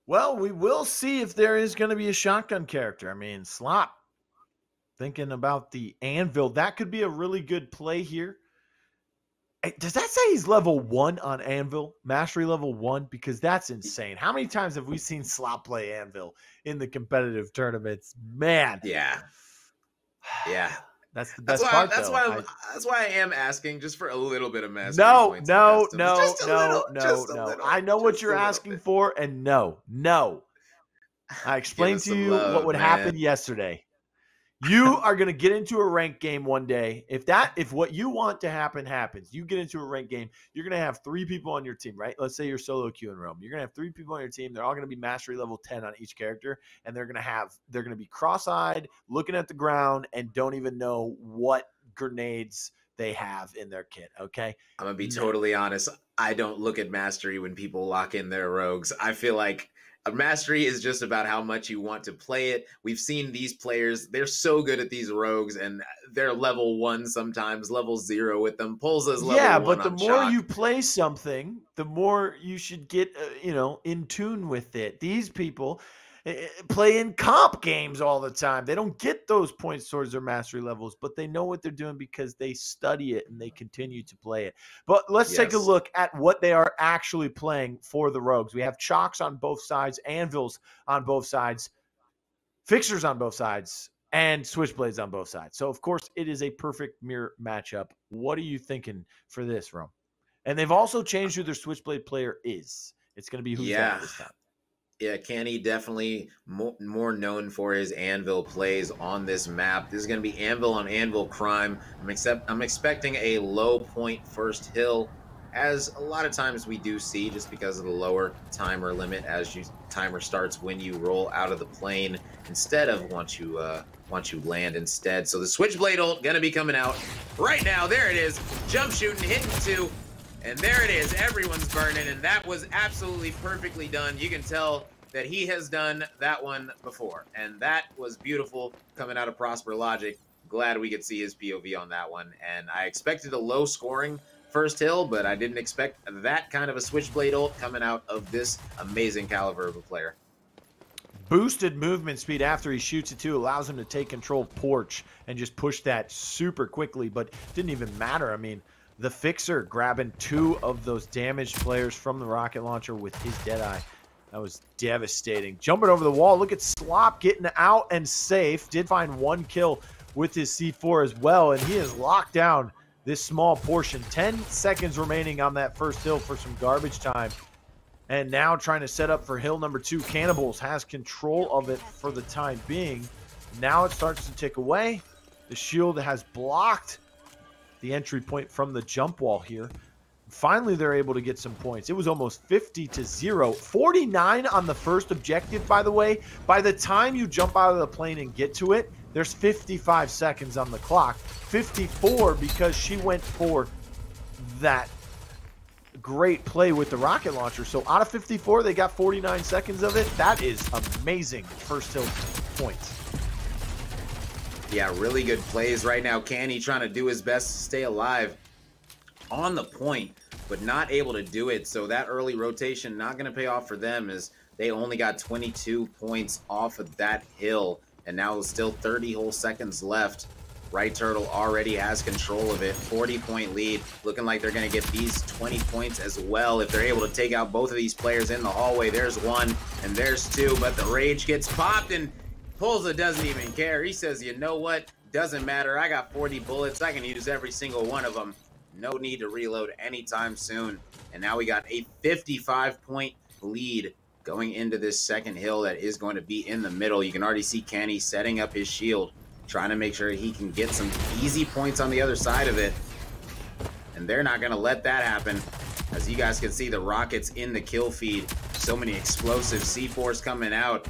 Well, we will see if there is going to be a shotgun character. I mean, Slop, thinking about the Anvil, that could be a really good play here. Does that say he's level 1 on Anvil? Mastery level 1? Because that's insane. How many times have we seen Slop play Anvil in the competitive tournaments? Man. Yeah. Yeah. That's the best part, that's though. That's why I am asking, just for a little bit of mastery points. No. Just a little. I know what you're asking for, and no. I explained us to some you what love, would man. happen yesterday. You are going to get into a ranked game one day. If what you want to happen happens, you get into a ranked game, you're going to have 3 people on your team, right? Let's say you're solo queue in Rome. You're going to have 3 people on your team. They're all going to be mastery level 10 on each character, and they're going to be cross-eyed, looking at the ground, and don't even know what grenades they have in their kit, okay? I'm going to be totally honest. I don't look at mastery when people lock in their rogues. I feel like a mastery is just about how much you want to play it. We've seen these players, they're so good at these rogues, and they're level 1 sometimes, level 0 with them. Pulsa's level 1 but the on more Chalk. you play something, the more you should get, in tune with it. These people play in comp games all the time. They don't get those points towards their mastery levels, but they know what they're doing because they study it and they continue to play it. But let's take a look at what they are actually playing for the Rogues. We have Chalks on both sides, Anvils on both sides, Fixers on both sides, and Switchblades on both sides. So, of course, it is a perfect mirror matchup. What are you thinking for this, Rome? And they've also changed who their Switchblade player is. It's going to be who's that this time. Yeah, Kenny definitely more known for his Anvil plays on this map. This is going to be Anvil on Anvil crime. I'm expecting a low point first hill, as a lot of times we do see, just because of the lower timer limit as timer starts when you roll out of the plane instead of once you land instead. So the Switchblade ult going to be coming out right now. There it is, jump shooting, hitting 2. And there it is. Everyone's burning, and that was absolutely perfectly done. You can tell that he has done that one before, and that was beautiful coming out of Prosper Logic. Glad we could see his POV on that one, and I expected a low-scoring first hill, but I didn't expect that kind of a Switchblade ult coming out of this amazing caliber of a player. Boosted movement speed after he shoots it too allows him to take control of Porch and just push that super quickly, but it didn't even matter. I mean, the Fixer grabbing 2 of those damaged players from the rocket launcher with his Deadeye. That was devastating. Jumping over the wall. Look at Slop getting out and safe. Did find 1 kill with his C4 as well, and he has locked down this small portion. 10 seconds remaining on that first hill for some garbage time. And now trying to set up for hill number 2. Cannibals has control of it for the time being. Now it starts to tick away. The shield has blocked the entry point from the jump wall here. Finally, they're able to get some points. It was almost 50-0. 49 on the first objective, by the way. By the time you jump out of the plane and get to it, there's 55 seconds on the clock. 54 because she went for that great play with the rocket launcher. So out of 54, they got 49 seconds of it. That is amazing first hill points. Yeah, really good plays right now. Canny trying to do his best to stay alive on the point, but not able to do it. So that early rotation not going to pay off for them, as they only got 22 points off of that hill. And now there's still 30 whole seconds left. Right Turtle already has control of it. 40-point lead. Looking like they're going to get these 20 points as well if they're able to take out both of these players in the hallway. There's 1 and there's 2, but the rage gets popped and Pulsa doesn't even care. He says, you know what? Doesn't matter. I got 40 bullets. I can use every single one of them. No need to reload anytime soon. And now we got a 55-point lead going into this second hill that is going to be in the middle. You can already see Kenny setting up his shield, trying to make sure he can get some easy points on the other side of it. And they're not going to let that happen. As you guys can see, the rockets in the kill feed. So many explosive C4s coming out.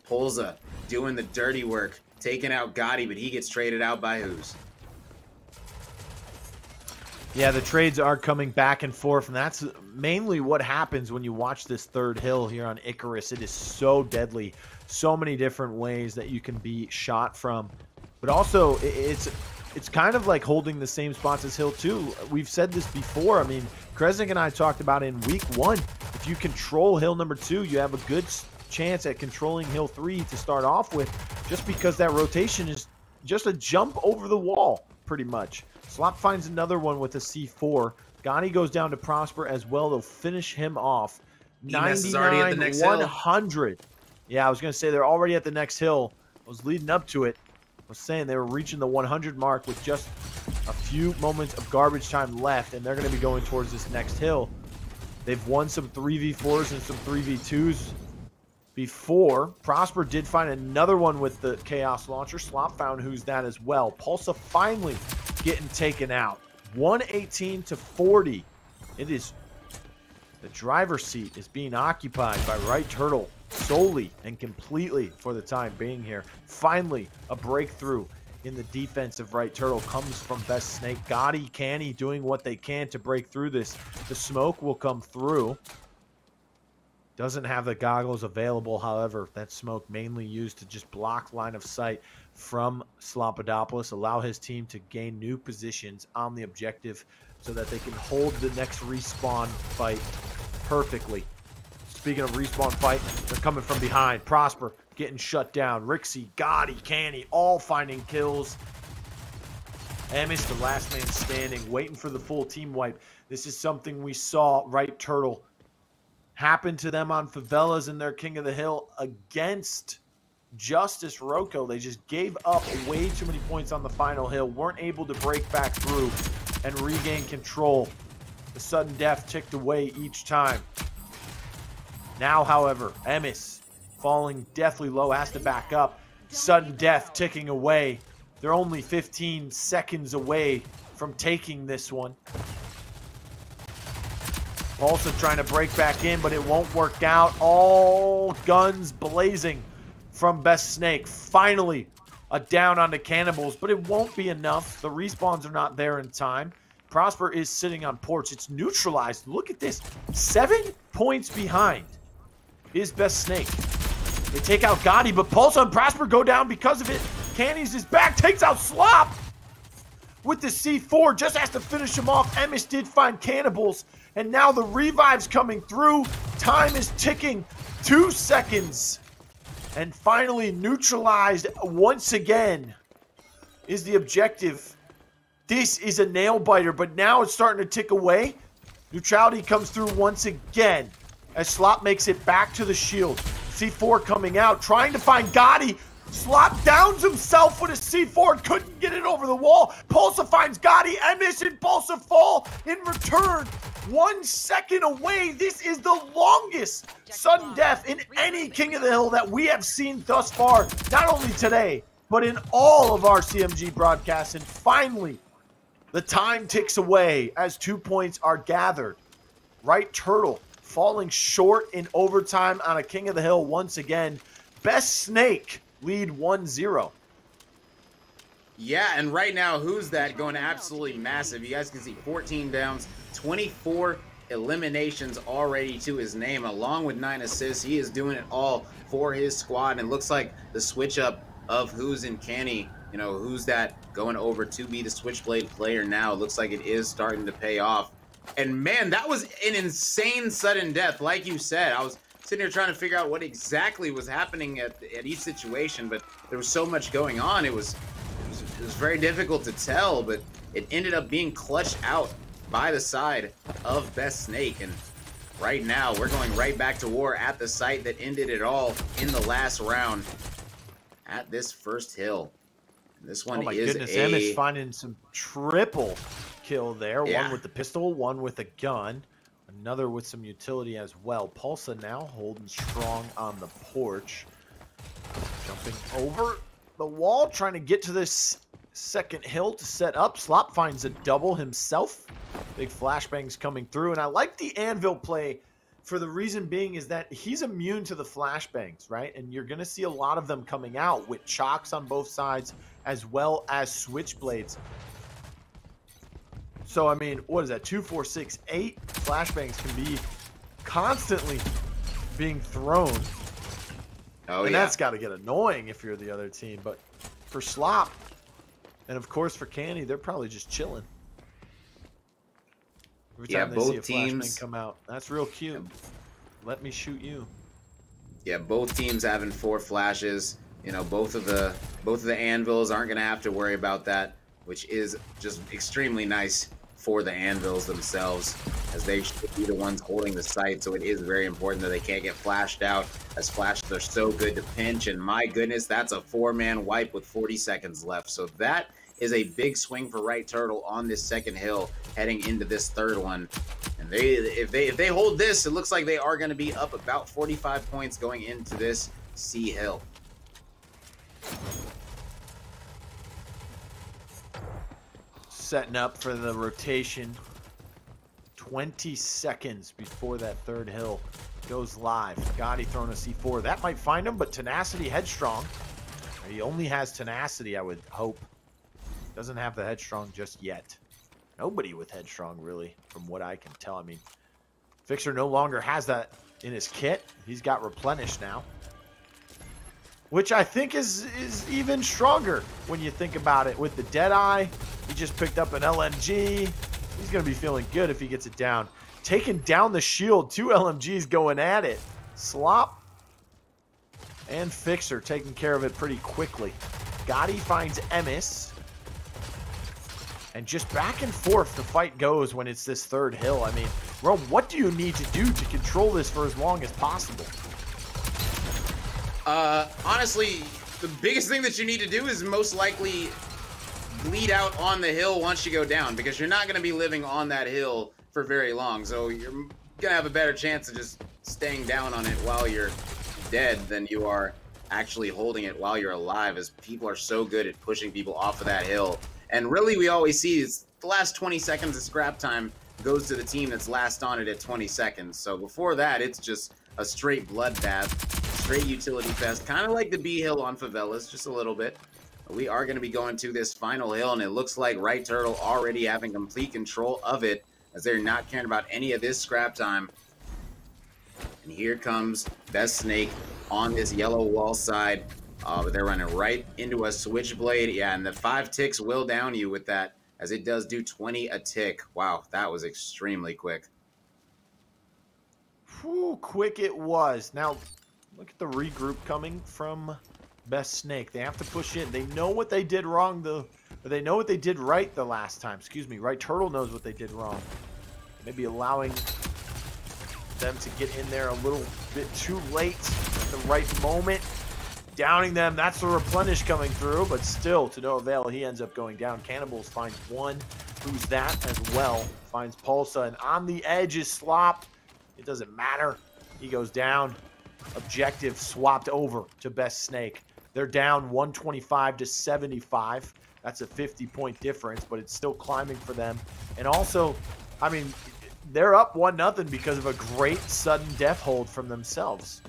Pulsa doing the dirty work, taking out Gotti, but he gets traded out by who's? Yeah, the trades are coming back and forth, and that's mainly what happens when you watch this third hill here on Icarus. It is so deadly. So many different ways that you can be shot from. But also, it's kind of like holding the same spots as Hill 2. We've said this before. I mean, Kresnik and I talked about in week 1. If you control Hill number 2, you have a good chance at controlling Hill 3 to start off with, just because that rotation is just a jump over the wall, pretty much. Slop finds another one with a C4. Gotti goes down to Prosper as well. They'll finish him off. 99-100. Yeah, I was going to say they're already at the next hill. I was leading up to it. I was saying they were reaching the 100 mark with just a few moments of garbage time left, and they're going to be going towards this next hill. They've won some 3v4s and some 3v2s. before. Prosper did find another one with the Chaos Launcher. Slop found who's that as well. Pulsa finally getting taken out. 118 to 40. It is the driver's seat is being occupied by Right Turtle solely and completely for the time being here. Finally, a breakthrough in the defense of Right Turtle comes from Best Snake. Gotti, Canny doing what they can to break through this. The smoke will come through. Doesn't have the goggles available, however. That smoke mainly used to just block line of sight from Slompodopoulos, allow his team to gain new positions on the objective so that they can hold the next respawn fight perfectly. Speaking of respawn fight, they're coming from behind. Prosper getting shut down. Rixie, Gotti, Canny, all finding kills. Amish, the last man standing, waiting for the full team wipe. This is something we saw Right Turtle happen to them on Favelas in their King of the Hill against Justice Roco. They just gave up way too many points on the final hill, weren't able to break back through and regain control. The sudden death ticked away each time. Now, however, Emis falling deathly low, has to back up. Sudden death ticking away. They're only 15 seconds away from taking this one. Also trying to break back in, but it won't work out. All guns blazing from Best Snake. Finally, a down on the cannibals, but it won't be enough. The respawns are not there in time. Prosper is sitting on porch. It's neutralized. Look at this. 7 points behind is Best Snake. They take out Gotti, but Pulsa and Prosper go down because of it. Canny's is back, takes out Slop with the C4. Just has to finish him off. Emis did find cannibals. And now the revive's coming through. Time is ticking. 2 seconds. And finally neutralized once again is the objective. This is a nail biter, but now it's starting to tick away. Neutrality comes through once again as Slop makes it back to the shield. C4 coming out, trying to find Gotti. Slop downs himself with a C4, couldn't get it over the wall. Pulsa finds Gotti, Emis and Pulsa fall in return. 1 second away. This is the longest sudden death in any King of the Hill that we have seen thus far, not only today, but in all of our CMG broadcasts. And finally, the time ticks away as 2 points are gathered. Right Turtle falling short in overtime on a King of the Hill once again. Best Snake lead 1-0. Yeah, and right now, who's that going absolutely massive? You guys can see 14 downs, 24 eliminations already to his name, along with 9 assists. He is doing it all for his squad, and it looks like the switch up of Who's in Canny, you know, Who's that going over to be the Switchblade player now. It looks like it is starting to pay off. And man, that was an insane sudden death. Like you said, I was sitting here trying to figure out what exactly was happening at each situation, but there was so much going on. It was very difficult to tell, but it ended up being clutched out by the side of Best Snake. And right now, we're going right back to war at the site that ended it all in the last round at this first hill. And this one is Emis finding some triple kill there. Yeah. One with the pistol, one with a gun, another with some utility as well. Pulsa now holding strong on the porch. Jumping over the wall, trying to get to this second hill to set up. Slop finds a double himself. Big flashbangs coming through. And I like the anvil play for the reason being is that he's immune to the flashbangs, right? And you're going to see a lot of them coming out with chocks on both sides as well as switchblades. So, I mean, what is that? 2, 4, 6, 8 flashbangs can be constantly being thrown. Oh, and yeah. that's got to get annoying if you're the other team. But for Slop, and of course for Canny, they're probably just chilling. Every time they see a flashbang come out, that's real cute. Let me shoot you. Yeah, both teams having 4 flashes. You know, both of the anvils aren't going to have to worry about that, which is just extremely nice for the anvils themselves, as they should be the ones holding the site. So it is very important that they can't get flashed out, as flashes are so good to pinch. And my goodness, that's a 4-man wipe with 40 seconds left. So that is a big swing for Right Turtle on this second hill, heading into this third one. And If they hold this, it looks like they are going to be up about 45 points going into this C hill. Setting up for the rotation. 20 seconds before that third hill goes live. Gotti throwing a C4. That might find him, but Tenacity Headstrong. He only has Tenacity, I would hope. Doesn't have the Headstrong just yet. Nobody with Headstrong, really, from what I can tell. I mean, Fixer no longer has that in his kit. He's got Replenished now, which I think is even stronger when you think about it. With the Deadeye, he just picked up an LMG. He's going to be feeling good if he gets it down. Taking down the shield. 2 LMGs going at it. Slop and Fixer taking care of it pretty quickly. Gotti finds Emis. And just back and forth the fight goes when it's this third hill. I mean, Rome, what do you need to do to control this for as long as possible? Honestly, the biggest thing that you need to do is most likely bleed out on the hill once you go down, because you're not going to be living on that hill for very long. So you're going to have a better chance of just staying down on it while you're dead than you are actually holding it while you're alive, as people are so good at pushing people off of that hill. And really, we always see is the last 20 seconds of scrap time goes to the team that's last on it at 20 seconds. So before that, it's just a straight bloodbath, straight utility fest, kind of like the B hill on Favelas, just a little bit. We are going to be going to this final hill, and it looks like Right Turtle already having complete control of it, as they're not caring about any of this scrap time. And here comes Best Snake on this yellow wall side. But they're running right into a Switchblade. Yeah, and the 5 ticks will down you with that, as it does do 20 a tick. Wow, that was extremely quick. Whew, quick it was. Now, look at the regroup coming from Best Snake. They have to push in. They know what they did wrong, though. But they know what they did right the last time. Excuse me. Right Turtle knows what they did wrong. Maybe allowing them to get in there a little bit too late at the right moment. Downing them. That's the Replenish coming through, but still to no avail. He ends up going down. Cannibals finds one. Who's that as well? Finds Pulsa, and on the edge is Slop. It doesn't matter. He goes down. Objective swapped over to Best Snake. They're down 125 to 75. That's a 50-point difference, but it's still climbing for them. And also, I mean, they're up 1-0 because of a great sudden death hold from themselves.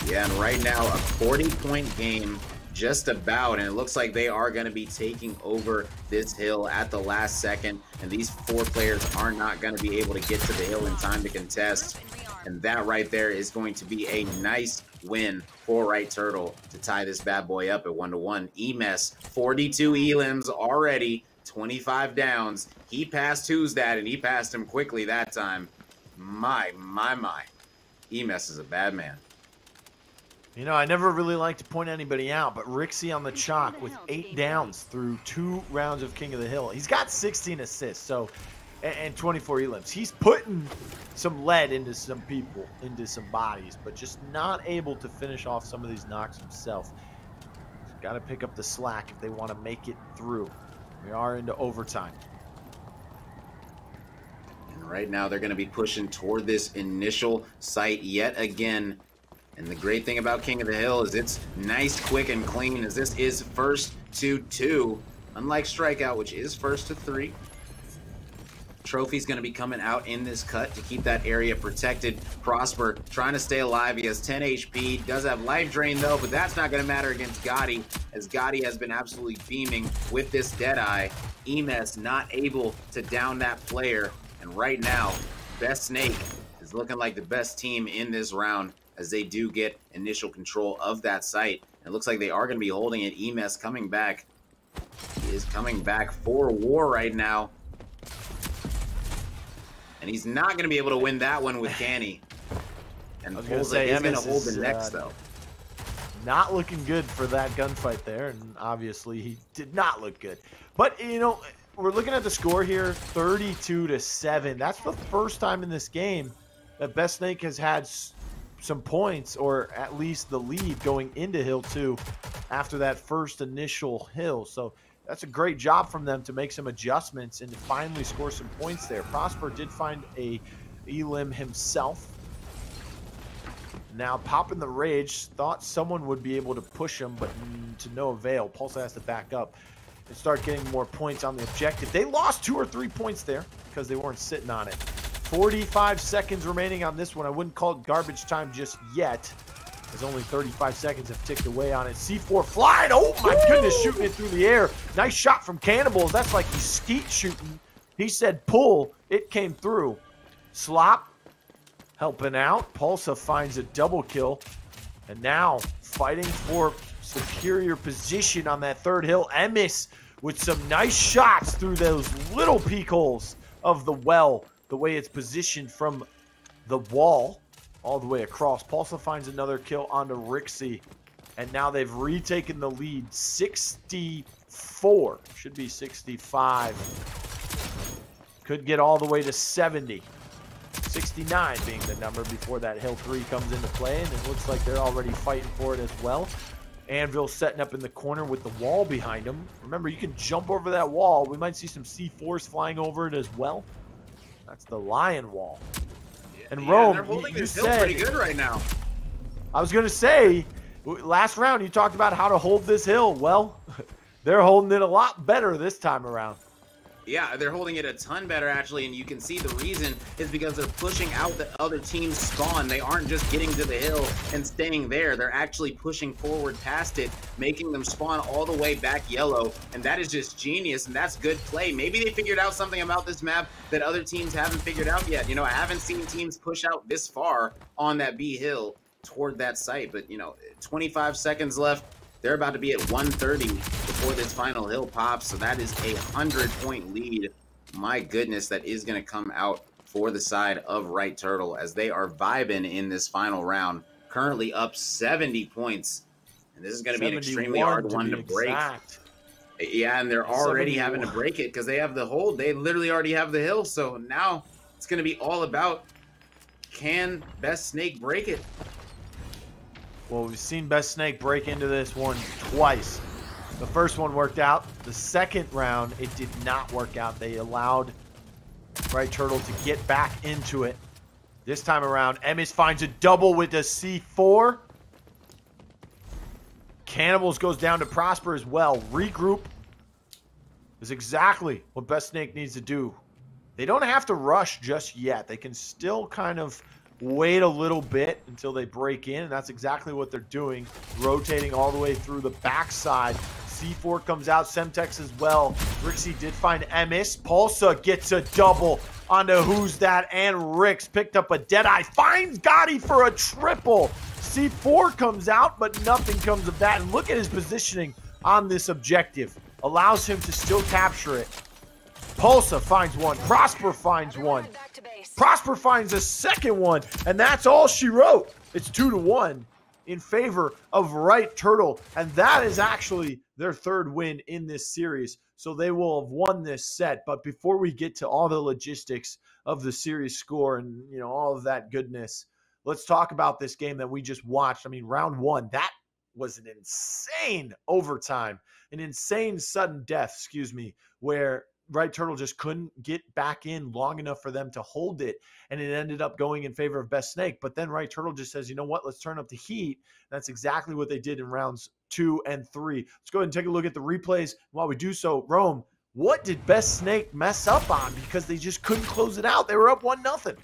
Yeah, and right now, a 40-point game, just about, and it looks like they are going to be taking over this hill at the last second, and these 4 players are not going to be able to get to the hill in time to contest, and that right there is going to be a nice win for Right Turtle to tie this bad boy up at 1-1. Emes, 42 elims already, 25 downs. He passed Who's That, and he passed him quickly that time. My. Emes is a bad man. You know, I never really like to point anybody out, but Rixie on the chalk with 8 downs through 2 rounds of King of the Hill. He's got 16 assists, so, and 24 elims. He's putting some lead into some people, into some bodies, but just not able to finish off some of these knocks himself. Got to pick up the slack if they want to make it through. We are into overtime. And right now, they're going to be pushing toward this initial site yet again. And the great thing about King of the Hill is it's nice, quick, and clean, as this is first to 2, unlike Strikeout, which is first to 3. Trophy's going to be coming out in this cut to keep that area protected. Prosper trying to stay alive. He has 10 HP. Does have life drain, though, but that's not going to matter against Gotti, as Gotti has been absolutely beaming with this Deadeye. Emes not able to down that player. And right now, Best Snake is looking like the best team in this round, as they do get initial control of that site. It looks like they are going to be holding it. Emes coming back. He is coming back for war right now. And he's not going to be able to win that one with Canny. And Pulsa is going to hold the next, though. Not looking good for that gunfight there, and obviously he did not look good. But, you know, we're looking at the score here, 32-7. That's the first time in this game that Best Snake has had some points, or at least the lead going into Hill 2 after that first initial hill. So that's a great job from them to make some adjustments and to finally score some points there. Prosper did find a Elim himself. Now popping the rage, thought someone would be able to push him, but to no avail. Pulsa has to back up and start getting more points on the objective. They lost 2 or 3 points there because they weren't sitting on it. 45 seconds remaining on this one. I wouldn't call it garbage time just yet, as only 35 seconds have ticked away on it. C4 flying. Oh my goodness, shooting it through the air. Nice shot from Cannibals. That's like he's skeet shooting. He said pull. It came through. Slop helping out. Pulsa finds a double kill. And now fighting for superior position on that third hill. Emis with some nice shots through those little peek holes of the well. The way it's positioned from the wall all the way across. Pulsa finds another kill onto Rixie. And now they've retaken the lead. 64. Should be 65. Could get all the way to 70. 69 being the number before that hill 3 comes into play. And it looks like they're already fighting for it as well. Anvil setting up in the corner with the wall behind him. Remember, you can jump over that wall. We might see some C4s flying over it as well. That's the lion wall. And Rome, they're holding you this hill said, pretty good right now. I was going to say, last round you talked about how to hold this hill. Well, they're holding it a lot better this time around. Yeah, they're holding it a ton better, actually, and you can see the reason is because they're pushing out the other team's spawn. They aren't just getting to the hill and staying there. They're actually pushing forward past it, making them spawn all the way back yellow, and that is just genius, and that's good play. Maybe they figured out something about this map that other teams haven't figured out yet. You know, I haven't seen teams push out this far on that B hill toward that site, but, you know, 25 seconds left. They're about to be at 130 before this final hill pops, so that is a 100-point lead. My goodness, that is going to come out for the side of Right Turtle as they are vibing in this final round. Currently up 70 points, and this is going to be an extremely hard one to break. Exact. Yeah, and they're already having to break it because they have the hold. They literally already have the hill, so now it's going to be all about, can Best Snake break it? Well, we've seen Best Snake break into this one twice. The first one worked out. The second round, it did not work out. They allowed Right Turtle to get back into it. This time around, Emis finds a double with a C4. Cannibals goes down to Prosper as well. Regroup is exactly what Best Snake needs to do. They don't have to rush just yet. They can still kind of wait a little bit until they break in, and that's exactly what they're doing, rotating all the way through the backside. C4 comes out, Semtex as well. Rixie did find Emis. Pulsa gets a double onto Who's That, and Rix picked up a Deadeye, finds Gotti for a triple. C4 comes out, but nothing comes of that, and look at his positioning on this objective. Allows him to still capture it. Pulsa finds one. Prosper finds one. Prosper finds a second one, and that's all she wrote. It's 2-1 in favor of Right Turtle, and that is actually their third win in this series. So they will have won this set. But before we get to all the logistics of the series score and, you know, all of that goodness, let's talk about this game that we just watched. I mean, round one, that was an insane overtime, an insane sudden death, excuse me, where Right Turtle just couldn't get back in long enough for them to hold it, and it ended up going in favor of Best Snake. But then Right Turtle just says, you know what, let's turn up the heat. That's exactly what they did in rounds 2 and 3. Let's go ahead and take a look at the replays. While we do so, Rome, what did Best Snake mess up on? Because they just couldn't close it out. They were up 1-0.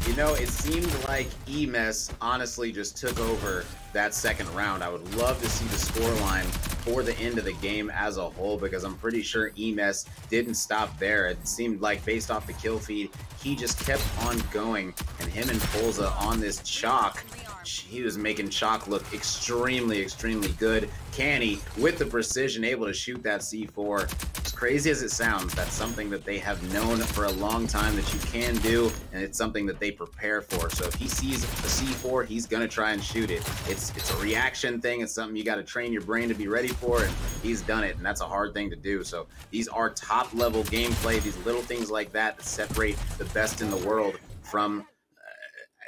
You know, it seemed like EMES honestly just took over that second round. I would love to see the scoreline for the end of the game as a whole, because I'm pretty sure EMES didn't stop there. It seemed like based off the kill feed, he just kept on going, and him and Polza on this chalk, he was making chalk look extremely, extremely good. Canny, with the precision, able to shoot that C4. As crazy as it sounds, that's something that they have known for a long time that you can do, and it's something that they prepare for. So if he sees a C4, he's going to try and shoot it. It's a reaction thing. It's something you got to train your brain to be ready for, and he's done it, and that's a hard thing to do. So these are top-level gameplay, these little things like that separate the best in the world from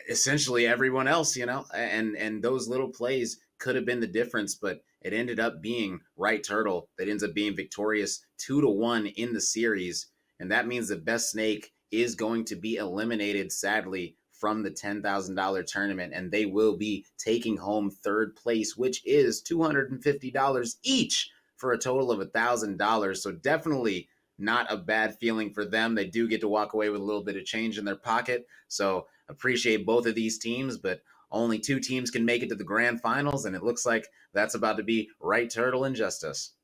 essentially everyone else, you know, and those little plays could have been the difference. But it ended up being Right Turtle that ends up being victorious 2-1 in the series. And that means the best snake is going to be eliminated, sadly, from the $10,000 tournament. And they will be taking home third place, which is $250 each for a total of $1,000. So definitely not a bad feeling for them. They do get to walk away with a little bit of change in their pocket. So appreciate both of these teams, but only 2 teams can make it to the grand finals, and it looks like that's about to be Right Turtle and Justice.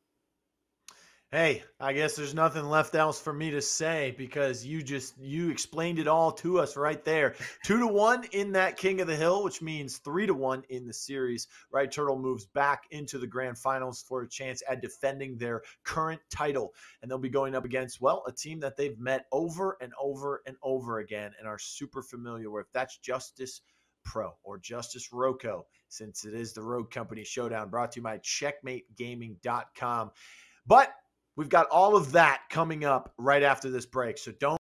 Hey, I guess there's nothing left else for me to say because you explained it all to us right there. 2-1 in that King of the Hill, which means 3-1 in the series. Right Turtle moves back into the grand finals for a chance at defending their current title. And they'll be going up against, well, a team that they've met over and over and over again and are super familiar with. That's Justice Pro or Justice Roco, since it is the Rogue Company Showdown, brought to you by checkmategaming.com. But we've got all of that coming up right after this break, so don't